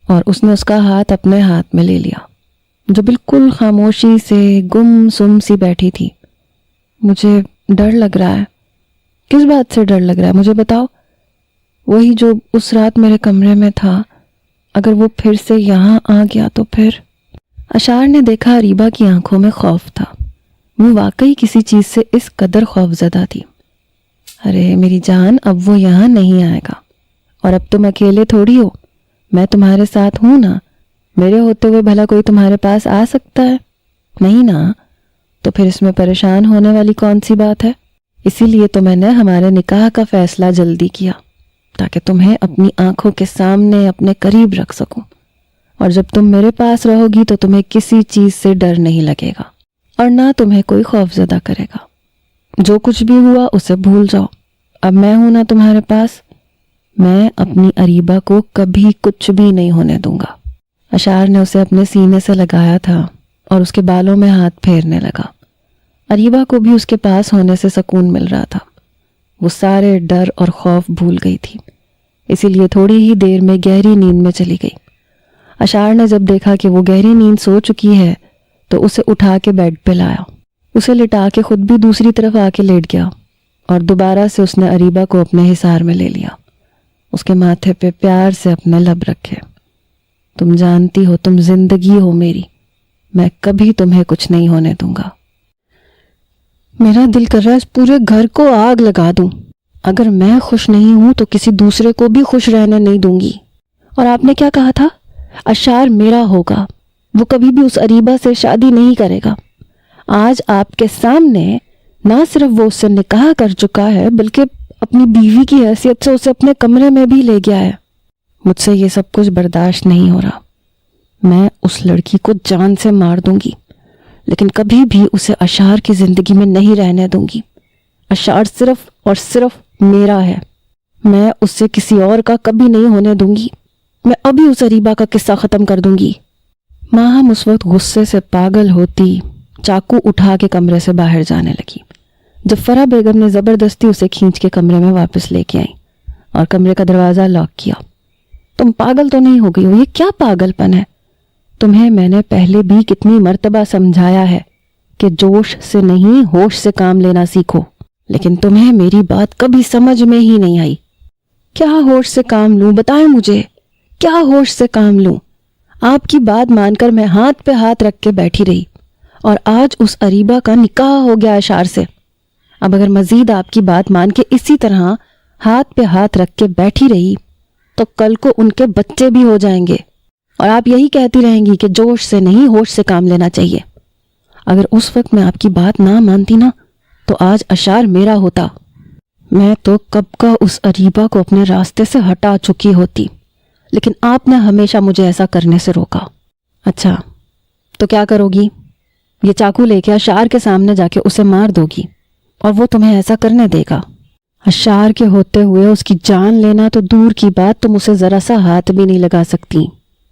اور اس نے اس کا ہاتھ اپنے ہاتھ میں لے لیا، جو بالکل خاموشی سے گم سم سی بیٹھی تھی۔ مجھے ڈر لگ رہا ہے۔ کس بات سے ڈر لگ رہا ہے مجھے بتاؤ؟ وہی جو اس رات میرے کمرے میں تھا، اگر وہ پھر سے یہاں آ گیا تو پھر؟ اشار نے دیکھا اریبہ کی آنکھوں میں خوف تھا۔ وہ واقعی کسی چیز سے اس قدر خوف زدہ تھی۔ ارے میری جان، اب وہ یہاں نہیں آئے گا، اور اب تم اکیلے تھوڑی ہو، میں تمہارے ساتھ ہوں نا۔ میرے ہوتے ہوئے بھلا کوئی تمہارے پاس آ سکتا ہے؟ نہیں نا؟ تو پھر اس میں پریشان ہونے والی کون سی بات ہے؟ اسی لیے تو میں نے ہمارے نکاح کا فیصلہ جلدی کیا، تاکہ تمہیں اپنی آنکھوں کے سامنے اپنے قریب رکھ سکوں، اور جب تم میرے پاس رہو گی تو تمہیں کسی چیز سے ڈر نہیں لگے گا اور نہ تمہیں کوئی خوف زدہ کرے گا۔ جو کچھ بھی ہوا اسے بھول جاؤ، اب میں ہوں نا تمہارے پاس۔ میں اپنی اریبہ کو کبھی کچھ بھی نہیں ہونے دوں گا۔ اشار نے اسے اپنے سینے سے لگایا تھا اور اس کے بالوں میں ہاتھ پھیرنے لگا۔ اریبہ کو بھی اس کے پاس ہونے سے سکون مل رہا تھا۔ وہ سارے ڈر اور خوف بھول گئی تھی، اسی لیے تھوڑی ہی دیر میں گہری نیند میں چلی گئی۔ اشار نے جب دیکھا کہ وہ گہری نیند سو چکی ہے تو اسے اٹھا کے بیڈ پہ لایا، اسے لٹا کے خود بھی دوسری طرف آ کے لیٹ گیا اور دوبارہ سے اس نے اریبہ کو اپنے حصار میں لے لیا۔ اس کے ماتھے پہ پیار سے اپنے لب رکھے۔ تم جانتی ہو تم زندگی ہو میری، میں کبھی تمہیں کچھ نہیں ہونے دوں گا۔ میرا دل کر رہا ہے اس پورے گھر کو آگ لگا دوں۔ اگر میں خوش نہیں ہوں تو کسی دوسرے کو بھی خوش رہنے نہیں دوں گی۔ اور آپ نے کیا کہا تھا؟ اشار میرا ہوگا، وہ کبھی بھی اس اریبہ سے شادی نہیں کرے گا۔ آج آپ کے سامنے نہ صرف وہ اس سے نکاح کر چکا ہے بلکہ اپنی بیوی کی حیثیت سے اسے اپنے کمرے میں بھی لے گیا ہے۔ مجھ سے یہ سب کچھ برداشت نہیں ہو رہا۔ میں اس لڑکی کو جان سے مار دوں گی، لیکن کبھی بھی اسے اشار کی زندگی میں نہیں رہنے دوں گی۔ اشار صرف اور صرف میرا ہے، میں اس سے کسی اور کا کبھی نہیں ہونے دوں گی۔ میں ابھی اس اریبہ کا قصہ ختم کر دوں گی۔ ماہم اس وقت غصے سے پاگل ہوتی چاقو اٹھا کے کمرے سے باہر جانے لگی، جب فرح بیگم نے زبردستی اسے کھینچ کے کمرے میں واپس لے کے آئیں اور کمرے کا دروازہ لاک کیا۔ تم پاگل تو نہیں ہو گئی ہو؟ یہ کیا پاگل پن ہے؟ تمہیں میں نے پہلے بھی کتنی مرتبہ سمجھایا ہے کہ جوش سے نہیں ہوش سے کام لینا سیکھو، لیکن تمہیں میری بات کبھی سمجھ میں ہی نہیں آئی۔ کیا ہوش سے کام لوں؟ بتائیں مجھے، کیا ہوش سے کام لوں؟ آپ کی بات مان کر میں ہاتھ پہ ہاتھ رکھ کے بیٹھی رہی، اور آج اس اریبہ کا نکاح ہو گیا اشار سے۔ اب اگر مزید آپ کی بات مان کے اسی طرح ہاتھ پہ ہاتھ رکھ کے بیٹھی رہی تو کل کو ان کے بچے بھی ہو جائیں گے، اور آپ یہی کہتی رہیں گی کہ جوش سے نہیں ہوش سے کام لینا چاہیے۔ اگر اس وقت میں آپ کی بات نہ مانتی نا تو آج اشار میرا ہوتا۔ میں تو کب کا اس اریبہ کو اپنے راستے سے ہٹا چکی ہوتی، لیکن آپ نے ہمیشہ مجھے ایسا کرنے سے روکا۔ اچھا تو کیا کرو گی؟ یہ چاقو لے کے اشار کے سامنے جا کے اسے مار دو گی اور وہ تمہیں ایسا کرنے دے گا؟ اشار کے ہوتے ہوئے اس کی جان لینا تو دور کی بات، تم اسے ذرا سا ہاتھ بھی نہیں لگا سکتی۔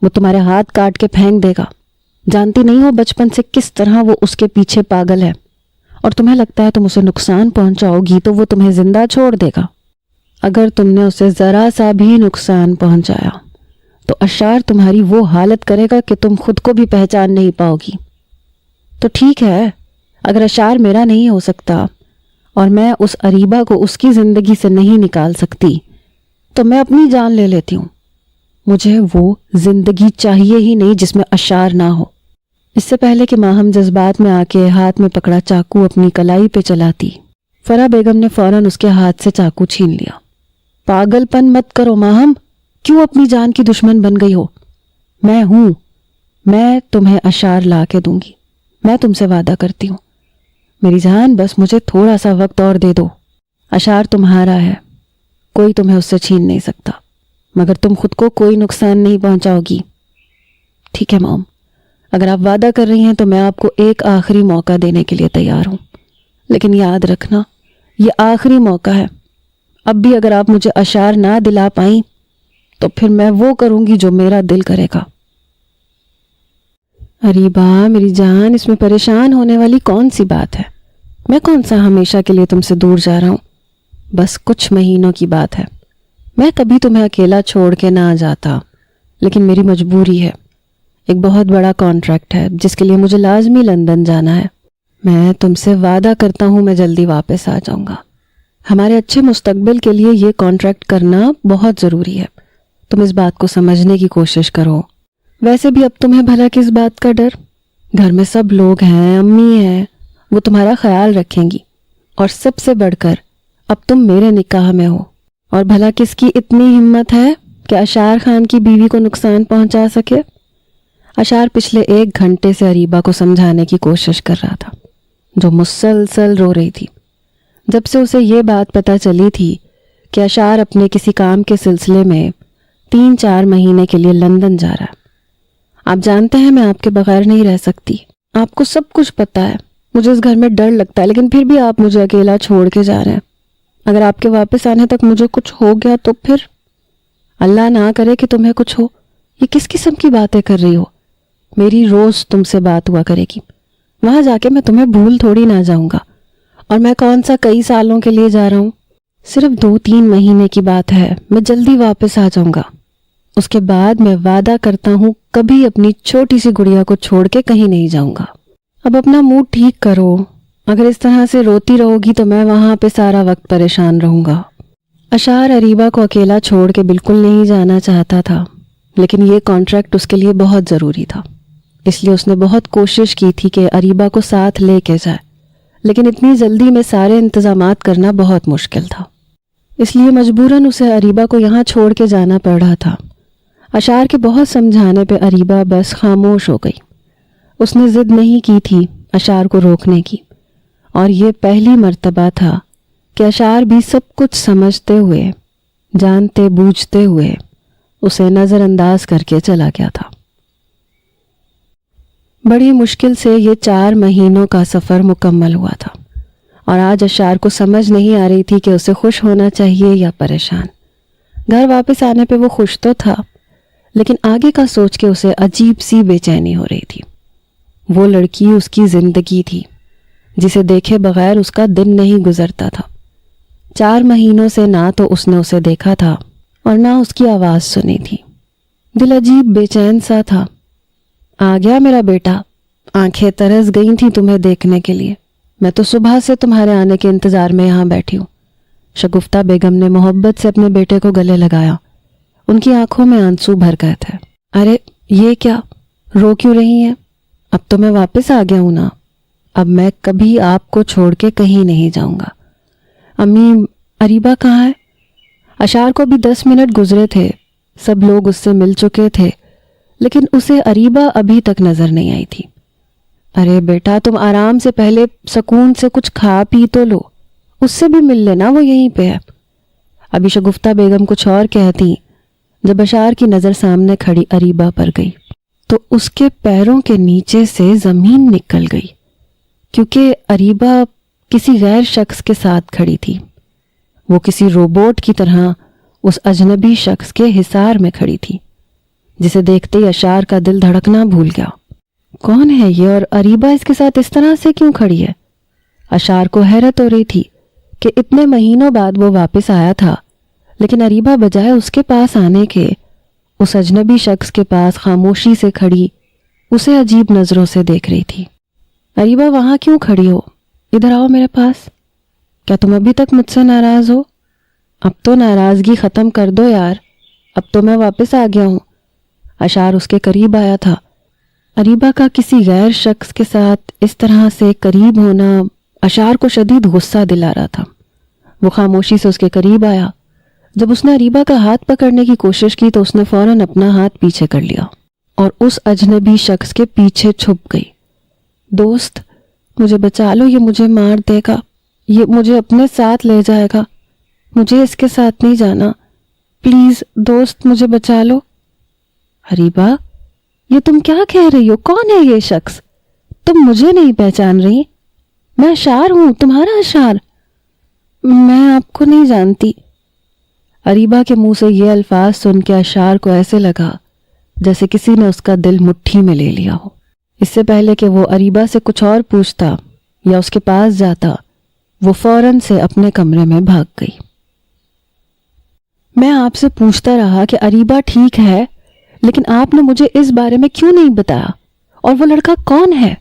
وہ تمہارے ہاتھ کاٹ کے پھینک دے گا۔ جانتی نہیں ہو بچپن سے کس طرح وہ اس کے پیچھے پاگل ہے، اور تمہیں لگتا ہے تم اسے نقصان پہنچاؤ گی تو وہ تمہیں زندہ چھوڑ دے گا۔ اگر تم نے اسے ذرا سا بھی نقصان پہنچایا تو اشار تمہاری وہ حالت کرے گا کہ تم خود کو بھی پہچان نہیں پاؤ گی۔ تو ٹھیک ہے، اگر اشار میرا نہیں ہو سکتا اور میں اس اریبہ کو اس کی زندگی سے نہیں نکال سکتی تو میں اپنی جان لے لیتی ہوں۔ مجھے وہ زندگی چاہیے ہی نہیں جس میں اشار نہ ہو۔ اس سے پہلے کہ ماہم جذبات میں آ کے ہاتھ میں پکڑا چاقو اپنی کلائی پہ چلاتی، فرح بیگم نے فوراً اس کے ہاتھ سے چاقو چھین لیا۔ پاگل پن مت کرو ماہم، کیوں اپنی جان کی دشمن بن گئی ہو؟ میں ہوں، میں تمہیں اشعار لا کے دوں گی، میں تم سے وعدہ کرتی ہوں۔ میری جان بس مجھے تھوڑا سا وقت اور دے دو۔ اشعار تمہارا ہے، کوئی تمہیں اس سے چھین نہیں سکتا، مگر تم خود کو کوئی نقصان نہیں پہنچاؤ گی۔ ٹھیک ہے موم، اگر آپ وعدہ کر رہی ہیں تو میں آپ کو ایک آخری موقع دینے کے لیے تیار ہوں، لیکن یاد رکھنا یہ آخری موقع ہے۔ اب بھی اگر آپ مجھے اشعار نہ دلا پائیں تو پھر میں وہ کروں گی جو میرا دل کرے گا۔ اریبا میری جان، اس میں پریشان ہونے والی کون سی بات ہے؟ میں کون سا ہمیشہ کے لیے تم سے دور جا رہا ہوں؟ بس کچھ مہینوں کی بات ہے۔ میں کبھی تمہیں اکیلا چھوڑ کے نہ جاتا، لیکن میری مجبوری ہے۔ ایک بہت بڑا کانٹریکٹ ہے جس کے لیے مجھے لازمی لندن جانا ہے۔ میں تم سے وعدہ کرتا ہوں میں جلدی واپس آ جاؤں گا۔ ہمارے اچھے مستقبل کے لیے یہ کانٹریکٹ کرنا بہت ضروری ہے۔ تم اس بات کو سمجھنے کی کوشش کرو۔ ویسے بھی اب تمہیں بھلا کس بات کا ڈر؟ گھر میں سب لوگ ہیں، امی ہیں، وہ تمہارا خیال رکھیں گی، اور سب سے بڑھ کر اب تم میرے نکاح میں ہو۔ اور بھلا کس کی اتنی ہمت ہے کہ اشعار خان کی بیوی کو نقصان پہنچا سکے؟ اشعار پچھلے 1 گھنٹے سے اریبہ کو سمجھانے کی کوشش کر رہا تھا، جو مسلسل رو رہی تھی۔ جب سے اسے یہ بات پتہ چلی تھی کہ اشعار اپنے کسی کام کے سلسلے میں 3-4 مہینے کے لیے لندن جا رہا ہے۔ آپ جانتے ہیں میں آپ کے بغیر نہیں رہ سکتی، آپ کو سب کچھ پتہ ہے۔ مجھے اس گھر میں ڈر لگتا ہے، لیکن پھر بھی آپ مجھے اکیلا چھوڑ کے جا رہے ہیں۔ اگر آپ کے واپس آنے تک مجھے کچھ ہو گیا تو پھر اللہ نہ کرے کہ تمہیں کچھ ہو۔ یہ کس قسم کی باتیں کر رہی ہو؟ میری روز تم سے بات ہوا کرے گی، وہاں جا کے میں تمہیں بھول تھوڑی نہ جاؤں گا۔ اور میں کون سا کئی سالوں کے لیے جا رہا ہوں؟ صرف 2-3 مہینے کی بات ہے، میں جلدی واپس آ جاؤں گا۔ اس کے بعد میں وعدہ کرتا ہوں کبھی اپنی چھوٹی سی گڑیا کو چھوڑ کے کہیں نہیں جاؤں گا۔ اب اپنا موڈ ٹھیک کرو، اگر اس طرح سے روتی رہو گی تو میں وہاں پہ سارا وقت پریشان رہوں گا۔ اشعار اریبہ کو اکیلا چھوڑ کے بالکل نہیں جانا چاہتا تھا، لیکن یہ کانٹریکٹ اس کے لیے بہت ضروری تھا، اس لیے اس نے بہت کوشش کی تھی کہ اریبہ کو ساتھ لے کے جائے، لیکن اتنی جلدی میں سارے انتظامات کرنا بہت مشکل تھا، اس لیے مجبوراً اسے اریبہ کو یہاں چھوڑ کے جانا پڑ رہا تھا۔ اشعار کے بہت سمجھانے پہ اریبہ بس خاموش ہو گئی۔ اس نے ضد نہیں کی تھی اشعار کو روکنے کی، اور یہ پہلی مرتبہ تھا کہ اشعار بھی سب کچھ سمجھتے ہوئے، جانتے بوجھتے ہوئے اسے نظر انداز کر کے چلا گیا تھا۔ بڑی مشکل سے یہ 4 مہینوں کا سفر مکمل ہوا تھا، اور آج اشعار کو سمجھ نہیں آ رہی تھی کہ اسے خوش ہونا چاہیے یا پریشان۔ گھر واپس آنے پہ وہ خوش تو تھا، لیکن آگے کا سوچ کے اسے عجیب سی بے چینی ہو رہی تھی۔ وہ لڑکی اس کی زندگی تھی، جسے دیکھے بغیر اس کا دن نہیں گزرتا تھا۔ 4 مہینوں سے نہ تو اس نے اسے دیکھا تھا اور نہ اس کی آواز سنی تھی۔ دل عجیب بے چین سا تھا۔ آ گیا میرا بیٹا، آنکھیں ترس گئی تھیں تمہیں دیکھنے کے لیے۔ میں تو صبح سے تمہارے آنے کے انتظار میں یہاں بیٹھی ہوں۔ شگفتہ بیگم نے محبت سے اپنے بیٹے کو گلے لگایا۔ ان کی آنکھوں میں آنسو بھر گئے تھے۔ ارے یہ کیا، رو کیوں رہی ہیں؟ اب تو میں واپس آ گیا ہوں نا، اب میں کبھی آپ کو چھوڑ کے کہیں نہیں جاؤں گا۔ امی، اریبہ کہاں ہے؟ اشعار کو بھی 10 منٹ گزرے تھے، سب لوگ اس سے مل چکے تھے، لیکن اسے اریبہ ابھی تک نظر نہیں آئی تھی۔ ارے بیٹا، تم آرام سے پہلے سکون سے کچھ کھا پی تو لو، اس سے بھی مل لینا، وہ یہیں پہ ہے۔ ابھی شگفتہ بیگم کچھ اور کہتی جب اشعار کی نظر سامنے کھڑی اریبہ پر گئی تو اس کے پیروں کے نیچے سے زمین نکل گئی، کیونکہ اریبہ کسی غیر شخص کے ساتھ کھڑی تھی۔ وہ کسی روبوٹ کی طرح اس اجنبی شخص کے حصار میں کھڑی تھی، جسے دیکھتے ہی اشعار کا دل دھڑکنا بھول گیا۔ کون ہے یہ، اور اریبہ اس کے ساتھ اس طرح سے کیوں کھڑی ہے؟ اشعار کو حیرت ہو رہی تھی کہ اتنے مہینوں بعد وہ واپس آیا تھا، لیکن اریبہ بجائے اس کے پاس آنے کے اس اجنبی شخص کے پاس خاموشی سے کھڑی اسے عجیب نظروں سے دیکھ رہی تھی۔ اریبہ وہاں کیوں کھڑی ہو؟ ادھر آؤ میرے پاس۔ کیا تم ابھی تک مجھ سے ناراض ہو؟ اب تو ناراضگی ختم کر دو یار، اب تو میں واپس آ گیا ہوں۔ اشعار اس کے قریب آیا تھا۔ اریبہ کا کسی غیر شخص کے ساتھ اس طرح سے قریب ہونا اشار کو شدید غصہ دلا رہا تھا۔ وہ خاموشی سے اس کے قریب آیا۔ جب اس نے اریبہ کا ہاتھ پکڑنے کی کوشش کی تو اس نے فوراً اپنا ہاتھ پیچھے کر لیا اور اس اجنبی شخص کے پیچھے چھپ گئی۔ دوست مجھے بچا لو، یہ مجھے مار دے گا، یہ مجھے اپنے ساتھ لے جائے گا، مجھے اس کے ساتھ نہیں جانا، پلیز دوست مجھے بچا لو۔ اریبہ یہ تم کیا کہہ رہی ہو؟ کون ہے یہ شخص؟ تم مجھے نہیں پہچان رہی؟ میں اشار ہوں، تمہارا اشار۔ میں آپ کو نہیں جانتی۔ اریبہ کے منہ سے یہ الفاظ سن کے اشار کو ایسے لگا جیسے کسی نے اس کا دل مٹھی میں لے لیا ہو۔ اس سے پہلے کہ وہ اریبہ سے کچھ اور پوچھتا یا اس کے پاس جاتا، وہ فوراً سے اپنے کمرے میں بھاگ گئی۔ میں آپ سے پوچھتا رہا کہ اریبہ ٹھیک ہے، لیکن آپ نے مجھے اس بارے میں کیوں نہیں بتایا؟ اور وہ لڑکا کون ہے؟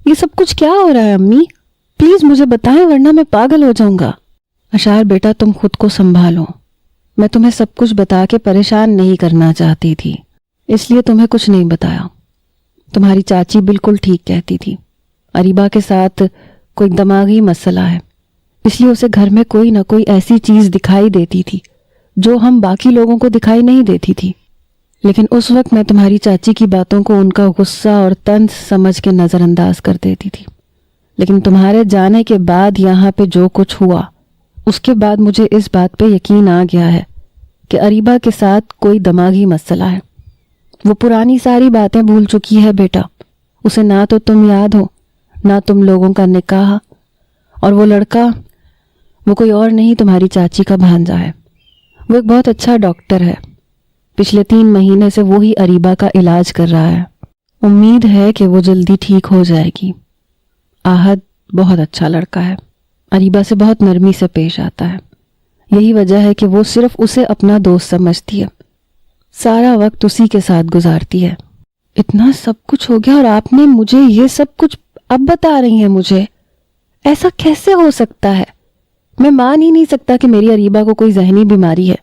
یہ سب کچھ کیا ہو رہا ہے امی؟ پلیز مجھے بتائیں ورنہ میں پاگل ہو جاؤں گا۔ اشار بیٹا تم خود کو سنبھالو، میں تمہیں سب کچھ بتا کے پریشان نہیں کرنا چاہتی تھی، اس لیے تمہیں کچھ نہیں بتایا۔ تمہاری چاچی بالکل ٹھیک کہتی تھی، اریبہ کے ساتھ کوئی دماغی مسئلہ ہے، اس لیے اسے گھر میں کوئی نہ کوئی ایسی چیز دکھائی دیتی تھی جو ہم باقی لوگوں کو دکھائی نہیں دیتی تھی۔ لیکن اس وقت میں تمہاری چاچی کی باتوں کو ان کا غصہ اور طنز سمجھ کے نظر انداز کر دیتی تھی، لیکن تمہارے جانے کے بعد یہاں پہ جو کچھ ہوا، اس کے بعد مجھے اس بات پہ یقین آ گیا ہے کہ اریبہ کے ساتھ کوئی دماغی مسئلہ ہے۔ وہ پرانی ساری باتیں بھول چکی ہے بیٹا، اسے نہ تو تم یاد ہو، نہ تم لوگوں کا نکاح، اور وہ لڑکا وہ کوئی اور نہیں تمہاری چاچی کا بھانجا ہے۔ وہ ایک بہت اچھا ڈاکٹر ہے، پچھلے 3 مہینے سے وہی اریبہ کا علاج کر رہا ہے۔ امید ہے کہ وہ جلدی ٹھیک ہو جائے گی۔ آہد بہت اچھا لڑکا ہے، اریبہ سے بہت نرمی سے پیش آتا ہے، یہی وجہ ہے کہ وہ صرف اسے اپنا دوست سمجھتی ہے، سارا وقت اسی کے ساتھ گزارتی ہے۔ اتنا سب کچھ ہو گیا اور آپ نے مجھے یہ سب کچھ اب بتا رہی ہیں مجھے؟ ایسا کیسے ہو سکتا ہے؟ میں مان ہی نہیں سکتا کہ میری اریبہ کو کوئی ذہنی بیماری ہے۔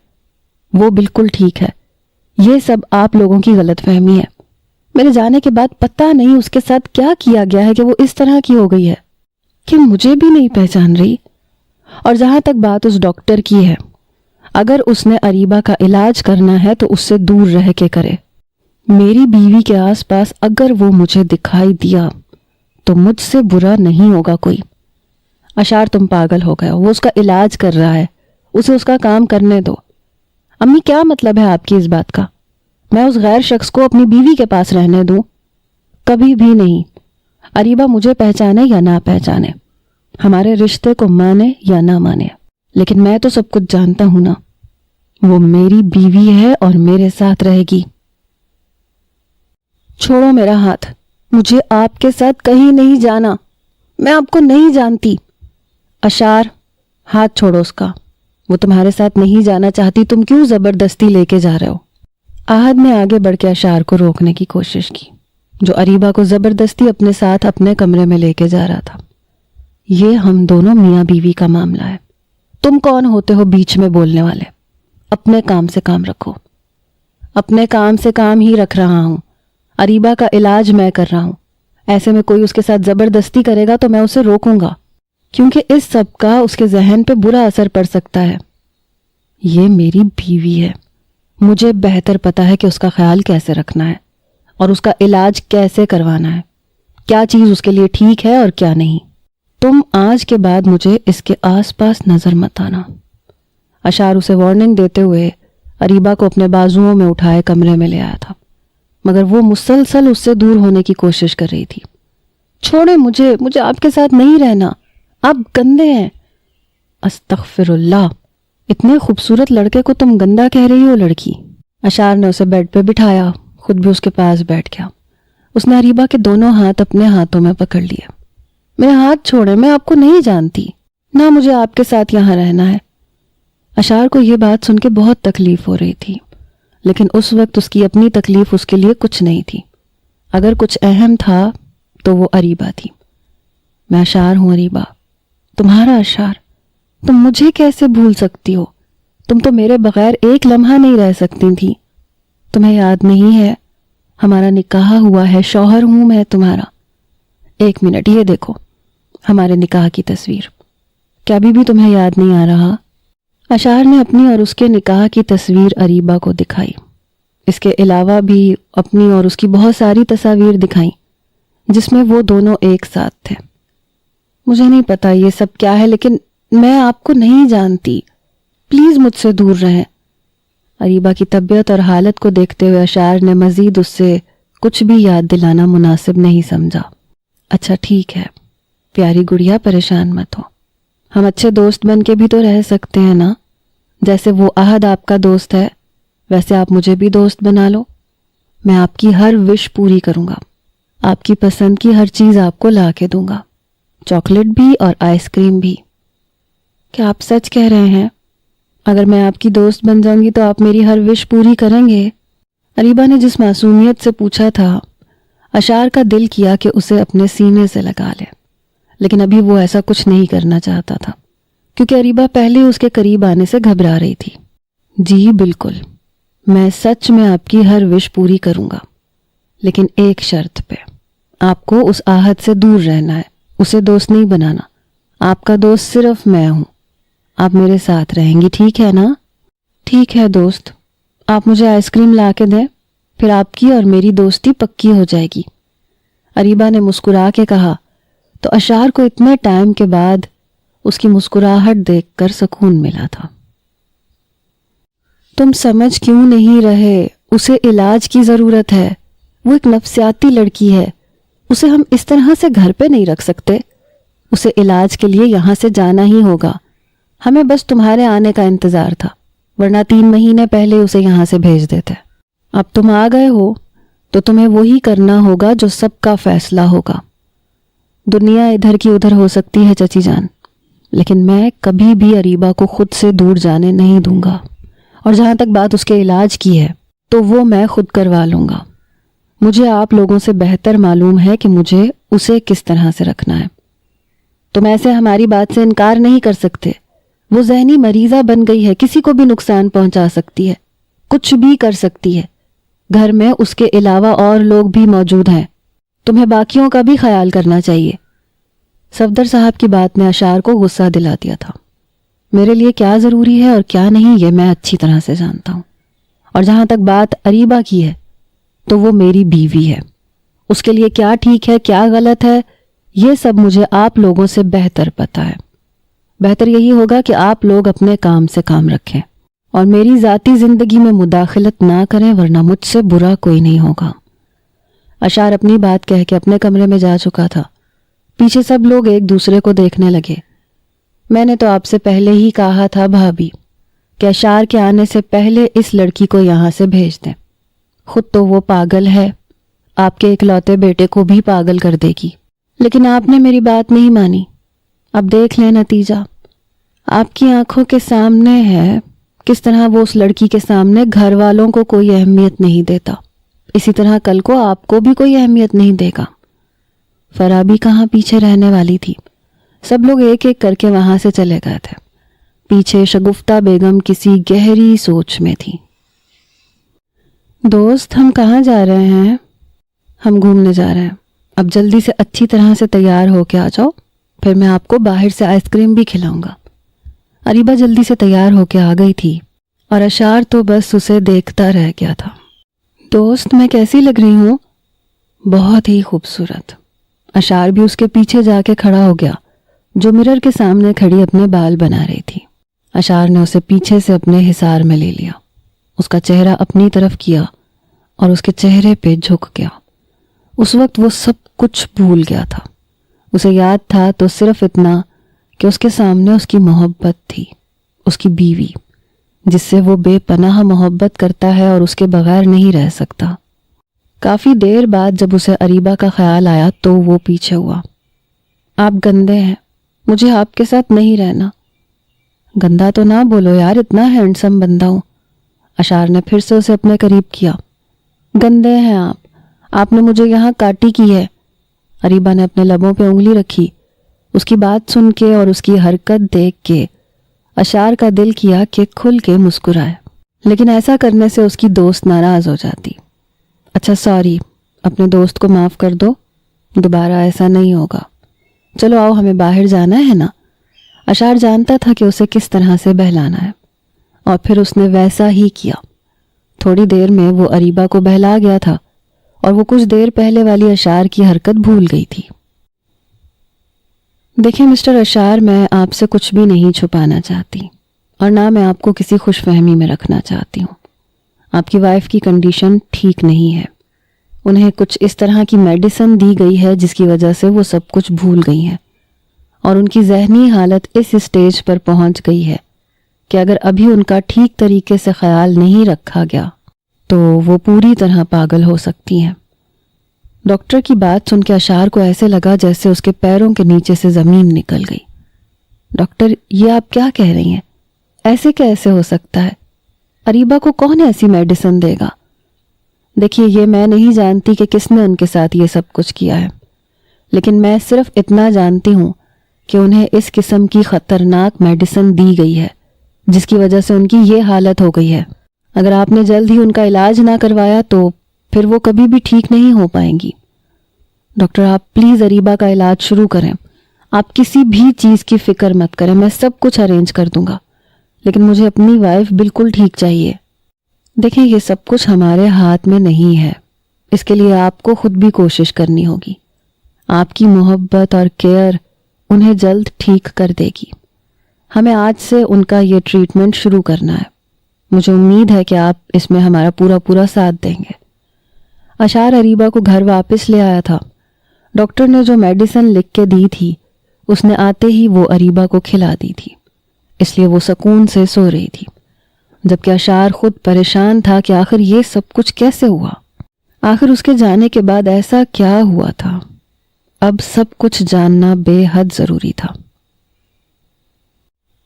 وہ بالکل ٹھیک ہے، یہ سب آپ لوگوں کی غلط فہمی ہے۔ میرے جانے کے بعد پتہ نہیں اس کے ساتھ کیا کیا گیا ہے کہ وہ اس طرح کی ہو گئی ہے کہ مجھے بھی نہیں پہچان رہی۔ اور جہاں تک بات اس ڈاکٹر کی ہے، اگر اس نے اریبہ کا علاج کرنا ہے تو اس سے دور رہ کے کرے۔ میری بیوی کے آس پاس اگر وہ مجھے دکھائی دیا تو مجھ سے برا نہیں ہوگا کوئی۔ اشار تم پاگل ہو گئے ہو، وہ اس کا علاج کر رہا ہے، اسے اس کا کام کرنے دو۔ امی کیا مطلب ہے آپ کی اس بات کا؟ میں اس غیر شخص کو اپنی بیوی کے پاس رہنے دوں؟ کبھی بھی نہیں۔ اریبہ مجھے پہچانے یا نہ پہچانے، ہمارے رشتے کو مانے یا نہ مانے، لیکن میں تو سب کچھ جانتا ہوں نا، وہ میری بیوی ہے اور میرے ساتھ رہے گی۔ چھوڑو میرا ہاتھ، مجھے آپ کے ساتھ کہیں نہیں جانا، میں آپ کو نہیں جانتی۔ اشار ہاتھ چھوڑو اس کا، وہ تمہارے ساتھ نہیں جانا چاہتی، تم کیوں زبردستی لے کے جا رہے ہو؟ آہد نے آگے بڑھ کے اشار کو روکنے کی کوشش کی، جو اریبہ کو زبردستی اپنے ساتھ اپنے کمرے میں لے کے جا رہا تھا۔ یہ ہم دونوں میاں بیوی کا معاملہ ہے، تم کون ہوتے ہو بیچ میں بولنے والے؟ اپنے کام سے کام رکھو۔ اپنے کام سے کام ہی رکھ رہا ہوں، اریبہ کا علاج میں کر رہا ہوں، ایسے میں کوئی اس کے ساتھ زبردستی کرے گا تو میں اسے روکوں گا، کیونکہ اس سب کا اس کے ذہن پہ برا اثر پڑ سکتا ہے۔ یہ میری بیوی ہے، مجھے بہتر پتا ہے کہ اس کا خیال کیسے رکھنا ہے اور اس کا علاج کیسے کروانا ہے، کیا چیز اس کے لیے ٹھیک ہے اور کیا نہیں۔ تم آج کے بعد مجھے اس کے آس پاس نظر مت آنا۔ اشار اسے وارننگ دیتے ہوئے اریبہ کو اپنے بازوؤں میں اٹھائے کمرے میں لے آیا تھا، مگر وہ مسلسل اس سے دور ہونے کی کوشش کر رہی تھی۔ چھوڑیں مجھے آپ کے ساتھ نہیں رہنا، آپ گندے ہیں۔ استغفر اللہ، اتنے خوبصورت لڑکے کو تم گندا کہہ رہی ہو لڑکی؟ اشار نے اسے بیڈ پہ بٹھایا، خود بھی اس کے پاس بیٹھ گیا۔ اس نے اریبہ کے دونوں ہاتھ اپنے ہاتھوں میں پکڑ لیے۔ میرے ہاتھ چھوڑیں، میں آپ کو نہیں جانتی، نہ مجھے آپ کے ساتھ یہاں رہنا ہے۔ اشار کو یہ بات سن کے بہت تکلیف ہو رہی تھی، لیکن اس وقت اس کی اپنی تکلیف اس کے لیے کچھ نہیں تھی۔ اگر کچھ اہم تھا تو وہ اریبہ تھی۔ میں اشار ہوں اریبہ، تمہارا اشار، تم مجھے کیسے بھول سکتی ہو؟ تم تو میرے بغیر ایک لمحہ نہیں رہ سکتی تھی۔ تمہیں یاد نہیں ہے ہمارا نکاح ہوا ہے، شوہر ہوں میں تمہارا۔ ایک منٹ، یہ دیکھو، ہمارے نکاح کی تصویر، کیا ابھی بھی تمہیں یاد نہیں آ رہا؟ اشار نے اپنی اور اس کے نکاح کی تصویر اریبہ کو دکھائی۔ اس کے علاوہ بھی اپنی اور اس کی بہت ساری تصاویر دکھائیں جس میں وہ دونوں ایک ساتھ تھے۔ مجھے نہیں پتا یہ سب کیا ہے، لیکن میں آپ کو نہیں جانتی، پلیز مجھ سے دور رہیں۔ اریبہ کی طبیعت اور حالت کو دیکھتے ہوئے اشار نے مزید اس سے کچھ بھی یاد دلانا مناسب نہیں سمجھا۔ اچھا ٹھیک ہے پیاری گڑیا، پریشان مت ہو، ہم اچھے دوست بن کے بھی تو رہ سکتے ہیں نا؟ جیسے وہ احد آپ کا دوست ہے ویسے آپ مجھے بھی دوست بنا لو۔ میں آپ کی ہر وش پوری کروں گا، آپ کی پسند کی ہر چیز آپ کو لا کے دوں گا، چاکلیٹ بھی اور آئس کریم بھی۔ کیا آپ سچ کہہ رہے ہیں؟ اگر میں آپ کی دوست بن جاؤں گی تو آپ میری ہر وش پوری کریں گے؟ اریبہ نے جس معصومیت سے پوچھا تھا، اشار کا دل کیا کہ اسے اپنے سینے سے لگا لے، لیکن ابھی وہ ایسا کچھ نہیں کرنا چاہتا تھا کیونکہ اریبہ پہلے اس کے قریب آنے سے گھبرا رہی تھی۔ جی بالکل، میں سچ میں آپ کی ہر وش پوری کروں گا، لیکن ایک شرط پہ، آپ کو اس آہت سے دور رہنا ہے، اسے دوست نہیں بنانا، آپ کا دوست صرف میں ہوں، آپ میرے ساتھ رہیں گی، ٹھیک ہے نا؟ ٹھیک ہے دوست، آپ مجھے آئس کریم لا کے دیں، پھر آپ کی اور میری دوستی پکی ہو جائے گی، اریبہ نے مسکرا کے کہا۔ تو اشار کو اتنے ٹائم کے بعد اس کی مسکراہٹ دیکھ کر سکون ملا تھا۔ تم سمجھ کیوں نہیں رہے؟ اسے علاج کی ضرورت ہے، وہ ایک نفسیاتی لڑکی ہے، اسے ہم اس طرح سے گھر پہ نہیں رکھ سکتے، اسے علاج کے لیے یہاں سے جانا ہی ہوگا، ہمیں بس تمہارے آنے کا انتظار تھا، ورنہ 3 مہینے پہلے اسے یہاں سے بھیج دیتے۔ اب تم آ گئے ہو تو تمہیں وہی کرنا ہوگا جو سب کا فیصلہ ہوگا۔ دنیا ادھر کی ادھر ہو سکتی ہے چچی جان، لیکن میں کبھی بھی اریبہ کو خود سے دور جانے نہیں دوں گا، اور جہاں تک بات اس کے علاج کی ہے تو وہ میں خود کروا لوں گا۔ مجھے آپ لوگوں سے بہتر معلوم ہے کہ مجھے اسے کس طرح سے رکھنا ہے۔ تم ایسے ہماری بات سے انکار نہیں کر سکتے، وہ ذہنی مریضہ بن گئی ہے، کسی کو بھی نقصان پہنچا سکتی ہے، کچھ بھی کر سکتی ہے، گھر میں اس کے علاوہ اور لوگ بھی موجود ہیں، تمہیں باقیوں کا بھی خیال کرنا چاہیے۔ صفدر صاحب کی بات نے اشار کو غصہ دلا دیا تھا۔ میرے لیے کیا ضروری ہے اور کیا نہیں یہ میں اچھی طرح سے جانتا ہوں، اور جہاں تک بات اریبہ کی ہے تو وہ میری بیوی ہے، اس کے لیے کیا ٹھیک ہے کیا غلط ہے یہ سب مجھے آپ لوگوں سے بہتر پتہ ہے۔ بہتر یہی ہوگا کہ آپ لوگ اپنے کام سے کام رکھیں اور میری ذاتی زندگی میں مداخلت نہ کریں، ورنہ مجھ سے برا کوئی نہیں ہوگا۔ اشار اپنی بات کہہ کے اپنے کمرے میں جا چکا تھا۔ پیچھے سب لوگ ایک دوسرے کو دیکھنے لگے۔ میں نے تو آپ سے پہلے ہی کہا تھا بھابھی کہ اشار کے آنے سے پہلے اس لڑکی کو یہاں سے بھیج دیں، خود تو وہ پاگل ہے، آپ کے اکلوتے بیٹے کو بھی پاگل کر دے گی، لیکن آپ نے میری بات نہیں مانی۔ اب دیکھ لیں نتیجہ، آپ کی آنکھوں کے سامنے ہے کس طرح وہ اس لڑکی کے سامنے گھر والوں کو کوئی اہمیت نہیں دیتا، اسی طرح کل کو آپ کو بھی کوئی اہمیت نہیں دے گا۔ فرابی کہاں پیچھے رہنے والی تھی، سب لوگ ایک ایک کر کے وہاں سے چلے گئے تھے۔ پیچھے شگفتہ بیگم کسی گہری سوچ میں تھی۔ دوست ہم کہاں جا رہے ہیں؟ ہم گھومنے جا رہے ہیں، اب جلدی سے اچھی طرح سے تیار ہو کے آ جاؤ، پھر میں آپ کو باہر سے آئس کریم بھی کھلاؤں گا۔ اریبہ جلدی سے تیار ہو کے آ گئی تھی اور اشار تو بس اسے دیکھتا رہ گیا تھا۔ دوست میں کیسی لگ رہی ہوں؟ بہت ہی خوبصورت۔ اشار بھی اس کے پیچھے جا کے کھڑا ہو گیا جو مرر کے سامنے کھڑی اپنے بال بنا رہی تھی۔ اشار نے اسے پیچھے سے اپنے حصار میں لے لیا، اس کا چہرہ اپنی طرف کیا اور اس کے چہرے پہ جھک گیا۔ اس وقت وہ سب کچھ بھول گیا تھا، اسے یاد تھا تو صرف اتنا کہ اس کے سامنے اس کی محبت تھی، اس کی بیوی جس سے وہ بے پناہ محبت کرتا ہے اور اس کے بغیر نہیں رہ سکتا۔ کافی دیر بعد جب اسے اریبہ کا خیال آیا تو وہ پیچھے ہوا۔ آپ گندے ہیں، مجھے آپ کے ساتھ نہیں رہنا۔ گندا تو نہ بولو یار، اتنا ہینڈسم بندہ ہوں۔ اشار نے پھر سے اسے اپنے قریب کیا۔ گندے ہیں آپ نے مجھے یہاں کاٹی کی ہے۔ اریبہ نے اپنے لبوں پہ انگلی رکھی۔ اس کی بات سن کے اور اس کی حرکت دیکھ کے اشار کا دل کیا کہ کھل کے مسکرائے، لیکن ایسا کرنے سے اس کی دوست ناراض ہو جاتی۔ اچھا سوری، اپنے دوست کو معاف کر دو، دوبارہ ایسا نہیں ہوگا۔ چلو آؤ ہمیں باہر جانا ہے نا۔ اشار جانتا تھا کہ اسے کس طرح سے بہلانا ہے، اور پھر اس نے ویسا ہی کیا۔ تھوڑی دیر میں وہ اریبہ کو بہلا گیا تھا اور وہ کچھ دیر پہلے والی اشار کی حرکت بھول گئی تھی۔ دیکھیں مسٹر اشار، میں آپ سے کچھ بھی نہیں چھپانا چاہتی، اور نہ میں آپ کو کسی خوش فہمی میں رکھنا چاہتی ہوں۔ آپ کی وائف کی کنڈیشن ٹھیک نہیں ہے۔ انہیں کچھ اس طرح کی میڈیسن دی گئی ہے جس کی وجہ سے وہ سب کچھ بھول گئی ہیں، اور ان کی ذہنی حالت اس اسٹیج پر پہنچ گئی ہے کہ اگر ابھی ان کا ٹھیک طریقے سے خیال نہیں رکھا گیا تو وہ پوری طرح پاگل ہو سکتی ہیں۔ ڈاکٹر کی بات سن کے اشار کو ایسے لگا جیسے اس کے پیروں کے نیچے سے زمین نکل گئی۔ ڈاکٹر، یہ آپ کیا کہہ رہی ہیں؟ ایسے کیسے ہو سکتا ہے؟ اریبہ کو کون ایسی میڈیسن دے گا؟ دیکھیے، یہ میں نہیں جانتی کہ کس نے ان کے ساتھ یہ سب کچھ کیا ہے، لیکن میں صرف اتنا جانتی ہوں کہ انہیں اس قسم کی خطرناک میڈیسن دی گئی ہے جس کی وجہ سے ان کی یہ حالت ہو گئی ہے۔ اگر آپ نے جلد ہی ان کا علاج نہ کروایا تو پھر وہ کبھی بھی ٹھیک نہیں ہو پائیں گی۔ ڈاکٹر، آپ پلیز اریبہ کا علاج شروع کریں۔ آپ کسی بھی چیز کی فکر مت کریں، میں سب کچھ ارینج کر دوں گا، لیکن مجھے اپنی وائف بالکل ٹھیک چاہیے۔ دیکھیں، یہ سب کچھ ہمارے ہاتھ میں نہیں ہے، اس کے لیے آپ کو خود بھی کوشش کرنی ہوگی۔ آپ کی محبت اور کیئر انہیں جلد ٹھیک کر دے گی۔ ہمیں آج سے ان کا یہ ٹریٹمنٹ شروع کرنا ہے۔ مجھے امید ہے کہ آپ اس میں ہمارا پورا ساتھ دیں گے۔ اشار اریبہ کو گھر واپس لے آیا تھا۔ ڈاکٹر نے جو میڈیسن لکھ کے دی تھی اس نے آتے ہی وہ اریبہ کو کھلا دی تھی، اس لیے وہ سکون سے سو رہی تھی، جبکہ اشار خود پریشان تھا کہ آخر یہ سب کچھ کیسے ہوا، آخر اس کے جانے کے بعد ایسا کیا ہوا تھا۔ اب سب کچھ جاننا بے حد ضروری تھا۔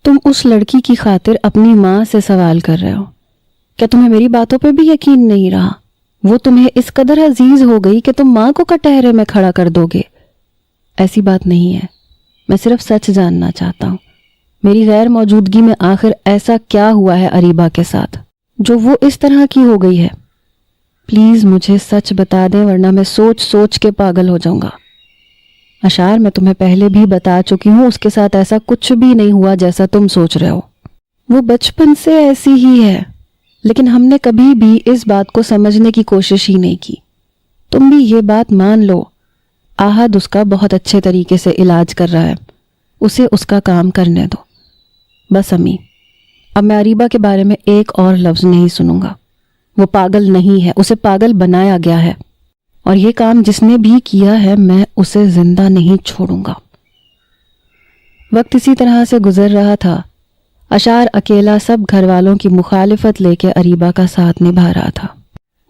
تم اس لڑکی کی خاطر اپنی ماں سے سوال کر رہے ہو، کیا تمہیں میری باتوں پہ بھی یقین نہیں رہا؟ وہ تمہیں اس قدر عزیز ہو گئی کہ تم ماں کو کٹہرے میں کھڑا کر دو گے؟ ایسی بات نہیں ہے، میں صرف سچ جاننا چاہتا ہوں۔ میری غیر موجودگی میں آخر ایسا کیا ہوا ہے اریبہ کے ساتھ جو وہ اس طرح کی ہو گئی ہے؟ پلیز مجھے سچ بتا دیں، ورنہ میں سوچ سوچ کے پاگل ہو جاؤں گا۔ اشار، میں تمہیں پہلے بھی بتا چکی ہوں، اس کے ساتھ ایسا کچھ بھی نہیں ہوا جیسا تم سوچ رہے ہو۔ وہ بچپن سے ایسی ہی ہے، لیکن ہم نے کبھی بھی اس بات کو سمجھنے کی کوشش ہی نہیں کی۔ تم بھی یہ بات مان لو، آہد اس کا بہت اچھے طریقے سے علاج کر رہا ہے، اسے اس کا کام کرنے دو۔ بس امی، اب میں اریبہ کے بارے میں ایک اور لفظ نہیں سنوں گا۔ وہ پاگل نہیں ہے، اسے پاگل بنایا گیا ہے، اور یہ کام جس نے بھی کیا ہے میں اسے زندہ نہیں چھوڑوں گا۔ وقت اسی طرح سے گزر رہا تھا۔ اشار اکیلا سب گھر والوں کی مخالفت لے کے اریبہ کا ساتھ نبھا رہا تھا۔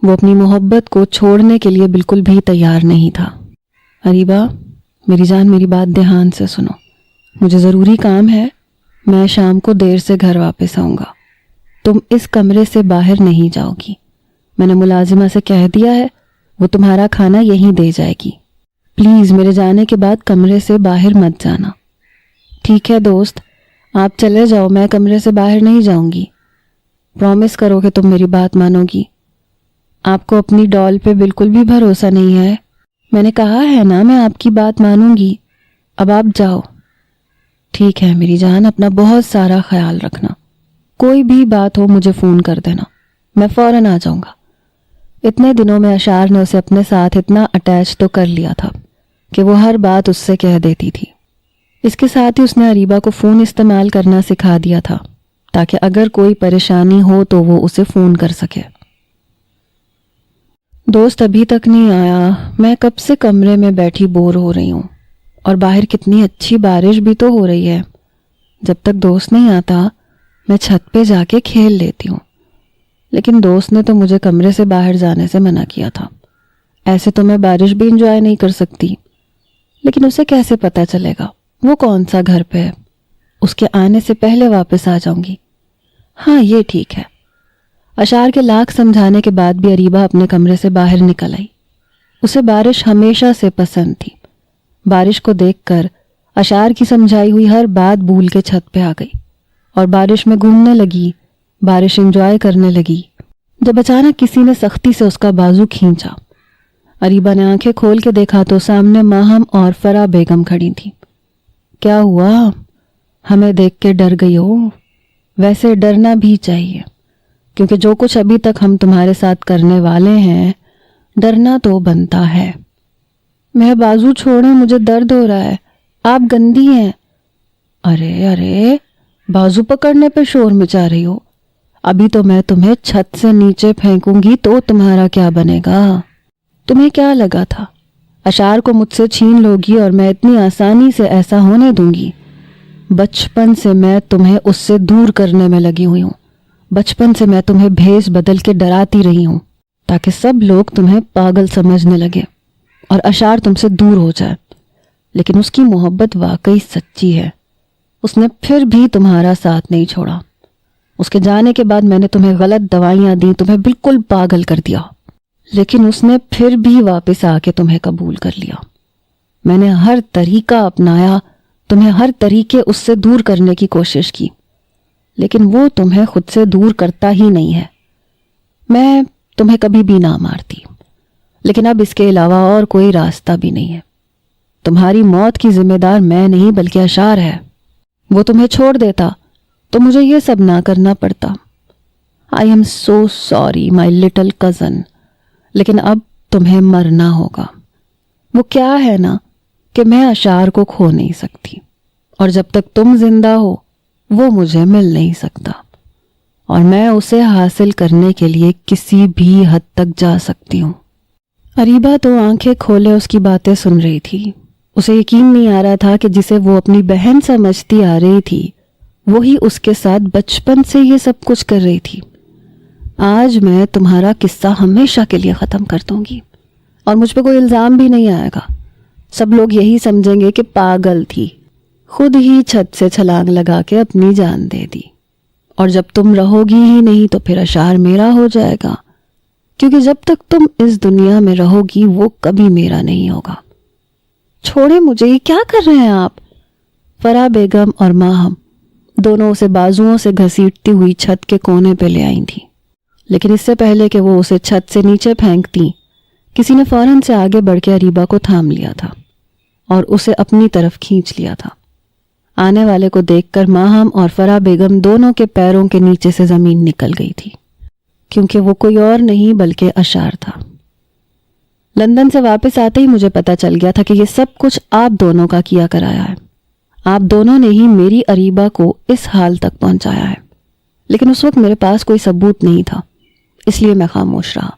وہ اپنی محبت کو چھوڑنے کے لیے بالکل بھی تیار نہیں تھا۔ اریبہ، میری جان، میری بات دھیان سے سنو، مجھے ضروری کام ہے، میں شام کو دیر سے گھر واپس آؤں گا۔ تم اس کمرے سے باہر نہیں جاؤ گی، میں نے ملازمہ سے کہہ دیا ہے، وہ تمہارا کھانا یہیں دے جائے گی۔ پلیز میرے جانے کے بعد کمرے سے باہر مت جانا۔ ٹھیک ہے دوست، آپ چلے جاؤ، میں کمرے سے باہر نہیں جاؤں گی۔ پرومس کرو کہ تم میری بات مانو گی۔ آپ کو اپنی ڈال پہ بالکل بھی بھروسہ نہیں ہے۔ میں نے کہا ہے نا میں آپ کی بات مانوں گی، اب آپ جاؤ۔ ٹھیک ہے میری جان، اپنا بہت سارا خیال رکھنا، کوئی بھی بات ہو مجھے فون کر دینا، میں فوراً آ جاؤں گا۔ اتنے دنوں میں اشار نے اسے اپنے ساتھ اتنا اٹیچ تو کر لیا تھا کہ وہ ہر بات اس سے کہہ دیتی تھی۔ اس کے ساتھ ہی اس نے اریبہ کو فون استعمال کرنا سکھا دیا تھا تاکہ اگر کوئی پریشانی ہو تو وہ اسے فون کر سکے۔ دوست ابھی تک نہیں آیا، میں کب سے کمرے میں بیٹھی بور ہو رہی ہوں، اور باہر کتنی اچھی بارش بھی تو ہو رہی ہے۔ جب تک دوست نہیں آتا میں چھت پہ جا کے کھیل لیتی ہوں، لیکن دوست نے تو مجھے کمرے سے باہر جانے سے منع کیا تھا۔ ایسے تو میں بارش بھی انجوائے نہیں کر سکتی، لیکن اسے کیسے پتہ چلے گا وہ کون سا گھر پہ ہے؟ اس کے آنے سے پہلے واپس آ جاؤں گی۔ ہاں یہ ٹھیک ہے۔ اشار کے لاکھ سمجھانے کے بعد بھی اریبہ اپنے کمرے سے باہر نکل آئی۔ اسے بارش ہمیشہ سے پسند تھی۔ بارش کو دیکھ کر اشار کی سمجھائی ہوئی ہر بات بھول کے چھت پہ آ گئی اور بارش میں گھومنے لگی، بارش انجوائے کرنے لگی، جب اچانک کسی نے سختی سے اس کا بازو کھینچا۔ اریبہ نے آنکھیں کھول کے دیکھا تو سامنے ماہم اور فرح بیگم کھڑی تھیں۔ کیا ہوا؟ ہمیں دیکھ کے ڈر گئی ہو؟ ویسے ڈرنا بھی چاہیے، کیونکہ جو کچھ ابھی تک ہم تمہارے ساتھ کرنے والے ہیں، ڈرنا تو بنتا ہے۔ میں بازو چھوڑیں، مجھے درد ہو رہا ہے، آپ گندی ہیں۔ ارے بازو پکڑنے پہ شور مچا رہی ہو؟ ابھی تو میں تمہیں چھت سے نیچے پھینکوں گی تو تمہارا کیا بنے گا؟ تمہیں کیا لگا تھا اشار کو مجھ سے چھین لوگی اور میں اتنی آسانی سے ایسا ہونے دوں گی؟ بچپن سے میں تمہیں اس سے دور کرنے میں لگی ہوئی ہوں۔ بچپن سے میں تمہیں بھیس بدل کے ڈراتی رہی ہوں تاکہ سب لوگ تمہیں پاگل سمجھنے لگے اور اشار تم سے دور ہو جائے۔ لیکن اس کی محبت واقعی سچی ہے، اس نے پھر بھی تمہارا ساتھ نہیں چھوڑا۔ اس کے جانے کے بعد میں نے تمہیں غلط دوائیاں دی، تمہیں بالکل پاگل کر دیا، لیکن اس نے پھر بھی واپس آ کے تمہیں قبول کر لیا۔ میں نے ہر طریقہ اپنایا، تمہیں ہر طریقے اس سے دور کرنے کی کوشش کی، لیکن وہ تمہیں خود سے دور کرتا ہی نہیں ہے۔ میں تمہیں کبھی بھی نہ مارتی، لیکن اب اس کے علاوہ اور کوئی راستہ بھی نہیں ہے۔ تمہاری موت کی ذمہ دار میں نہیں بلکہ اشار ہے۔ وہ تمہیں چھوڑ دیتا تو مجھے یہ سب نہ کرنا پڑتا۔ I am so sorry my little cousin, لیکن اب تمہیں مرنا ہوگا۔ وہ کیا ہے نا کہ میں اشار کو کھو نہیں سکتی، اور جب تک تم زندہ ہو وہ مجھے مل نہیں سکتا، اور میں اسے حاصل کرنے کے لیے کسی بھی حد تک جا سکتی ہوں۔ اریبہ تو آنکھیں کھولے اس کی باتیں سن رہی تھی۔ اسے یقین نہیں آ رہا تھا کہ جسے وہ اپنی بہن سمجھتی آ رہی تھی وہی اس کے ساتھ بچپن سے یہ سب کچھ کر رہی تھی۔ آج میں تمہارا قصہ ہمیشہ کے لیے ختم کر دوں گی، اور مجھ پہ کوئی الزام بھی نہیں آئے گا۔ سب لوگ یہی سمجھیں گے کہ پاگل تھی، خود ہی چھت سے چھلانگ لگا کے اپنی جان دے دی، اور جب تم رہو گی ہی نہیں تو پھر اشار میرا ہو جائے گا، کیونکہ جب تک تم اس دنیا میں رہو گی وہ کبھی میرا نہیں ہوگا۔ چھوڑے مجھے، یہ کیا کر رہے ہیں آپ؟ فرح بیگم اور ماہم دونوں اسے بازوؤں سے گھسیٹتی ہوئی چھت کے کونے پہ لے آئی تھیں، لیکن اس سے پہلے کہ وہ اسے چھت سے نیچے پھینکتی، کسی نے فوراً سے آگے بڑھ کے اریبہ کو تھام لیا تھا اور اسے اپنی طرف کھینچ لیا تھا۔ آنے والے کو دیکھ کر ماہم اور فرح بیگم دونوں کے پیروں کے نیچے سے زمین نکل گئی تھی، کیونکہ وہ کوئی اور نہیں بلکہ اشار تھا۔ لندن سے واپس آتے ہی مجھے پتا چل گیا تھا کہ یہ سب کچھ آپ دونوں کا کیا کرایا ہے۔ آپ دونوں نے ہی میری اریبہ کو اس حال تک پہنچایا ہے، لیکن اس وقت میرے پاس کوئی ثبوت نہیں تھا، اس لیے میں خاموش رہا۔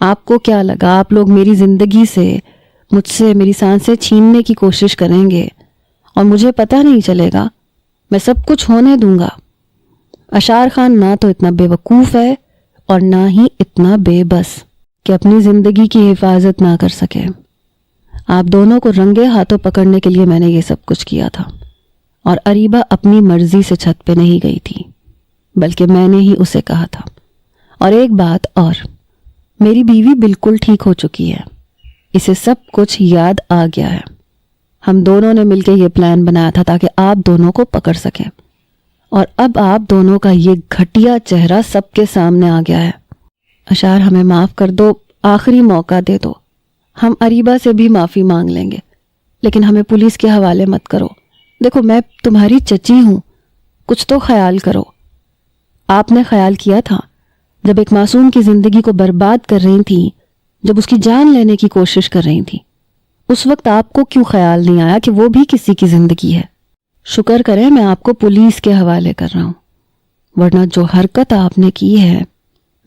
آپ کو کیا لگا آپ لوگ میری زندگی سے، مجھ سے میری سانسیں چھیننے کی کوشش کریں گے اور مجھے پتہ نہیں چلے گا؟ میں سب کچھ ہونے دوں گا۔ اشار خان نہ تو اتنا بے وقوف ہے اور نہ ہی اتنا بے بس کہ اپنی زندگی کی حفاظت نہ کر سکے۔ آپ دونوں کو رنگے ہاتھوں پکڑنے کے لیے میں نے یہ سب کچھ کیا تھا، اور اریبہ اپنی مرضی سے چھت پہ نہیں گئی تھی، بلکہ میں نے ہی اسے کہا تھا۔ اور ایک بات اور، میری بیوی بالکل ٹھیک ہو چکی ہے، اسے سب کچھ یاد آ گیا ہے۔ ہم دونوں نے مل کے یہ پلان بنایا تھا تاکہ آپ دونوں کو پکڑ سکیں، اور اب آپ دونوں کا یہ گھٹیا چہرہ سب کے سامنے آ گیا ہے۔ اشار ہمیں معاف کر دو، آخری موقع دے دو۔ ہم اریبہ سے بھی معافی مانگ لیں گے، لیکن ہمیں پولیس کے حوالے مت کرو۔ دیکھو میں تمہاری چچی ہوں، کچھ تو خیال کرو۔ آپ نے خیال کیا تھا جب ایک معصوم کی زندگی کو برباد کر رہی تھیں، جب اس کی جان لینے کی کوشش کر رہی تھیں، اس وقت آپ کو کیوں خیال نہیں آیا کہ وہ بھی کسی کی زندگی ہے؟ شکر کریں میں آپ کو پولیس کے حوالے کر رہا ہوں، ورنہ جو حرکت آپ نے کی ہے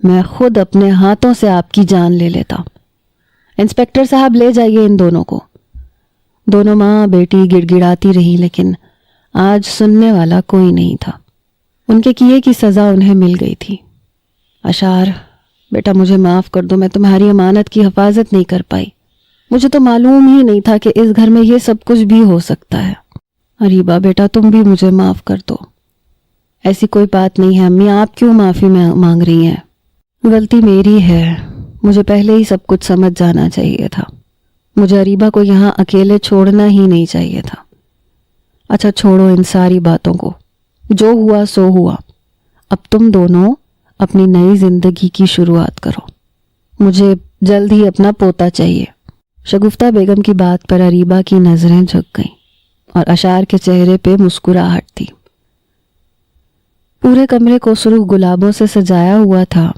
میں خود اپنے ہاتھوں سے آپ کی جان لے لیتا۔ انسپیکٹر صاحب لے جائیے ان دونوں کو۔ دونوں ماں بیٹی گڑ گڑاتی رہی، لیکن آج سننے والا کوئی نہیں تھا۔ ان کے کیے کی سزا انہیں مل گئی تھی۔ اشار بیٹا مجھے معاف کر دو، میں تمہاری امانت کی حفاظت نہیں کر پائی، مجھے تو معلوم ہی نہیں تھا کہ اس گھر میں یہ سب کچھ بھی ہو سکتا ہے۔ اریبہ بیٹا تم بھی مجھے معاف کر دو۔ ایسی کوئی بات نہیں ہے امی، آپ کیوں معافی مانگ رہی ہیں؟ غلطی میری ہے، مجھے پہلے ہی سب کچھ سمجھ جانا چاہیے تھا، مجھے اریبہ کو یہاں اکیلے چھوڑنا ہی نہیں چاہیے تھا۔ اچھا چھوڑو ان ساری باتوں کو، جو ہوا سو ہوا، اب تم دونوں اپنی نئی زندگی کی شروعات کرو۔ مجھے جلد ہی اپنا پوتا چاہیے۔ شگفتہ بیگم کی بات پر اریبہ کی نظریں جھک گئیں۔ اور اشار کے چہرے پہ مسکراہٹ تھی۔ پورے کمرے کو سرخ گلابوں سے سجایا ہوا تھا۔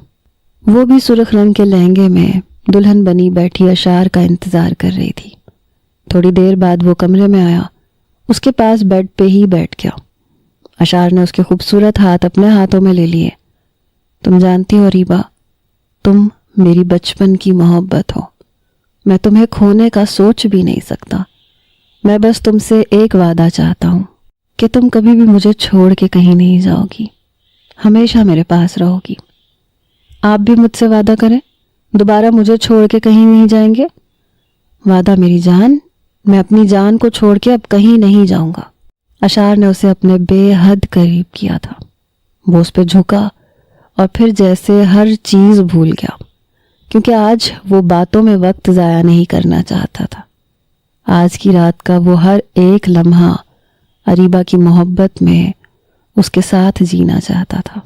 وہ بھی سرخ رنگ کے لہنگے میں دلہن بنی بیٹھی اشار کا انتظار کر رہی تھی۔ تھوڑی دیر بعد وہ کمرے میں آیا، اس کے پاس بیڈ پہ ہی بیٹھ گیا۔ اشار نے اس کے خوبصورت ہاتھ اپنے ہاتھوں میں لے لیے۔ تم جانتی ہو ریبا، تم میری بچپن کی محبت ہو، میں تمہیں کھونے کا سوچ بھی نہیں سکتا۔ میں بس تم سے ایک وعدہ چاہتا ہوں کہ تم کبھی بھی مجھے چھوڑ کے کہیں نہیں جاؤ گی، ہمیشہ میرے پاس رہو گی۔ آپ بھی مجھ سے وعدہ کریں، دوبارہ مجھے چھوڑ کے کہیں نہیں جائیں گے۔ وعدہ میری جان، میں اپنی جان کو چھوڑ کے اب کہیں نہیں جاؤں گا۔ اشار نے اسے اپنے بے حد قریب کیا تھا۔ وہ اس پہ جھکا اور پھر جیسے ہر چیز بھول گیا، کیونکہ آج وہ باتوں میں وقت ضائع نہیں کرنا چاہتا تھا۔ آج کی رات کا وہ ہر ایک لمحہ اریبہ کی محبت میں اس کے ساتھ جینا چاہتا تھا۔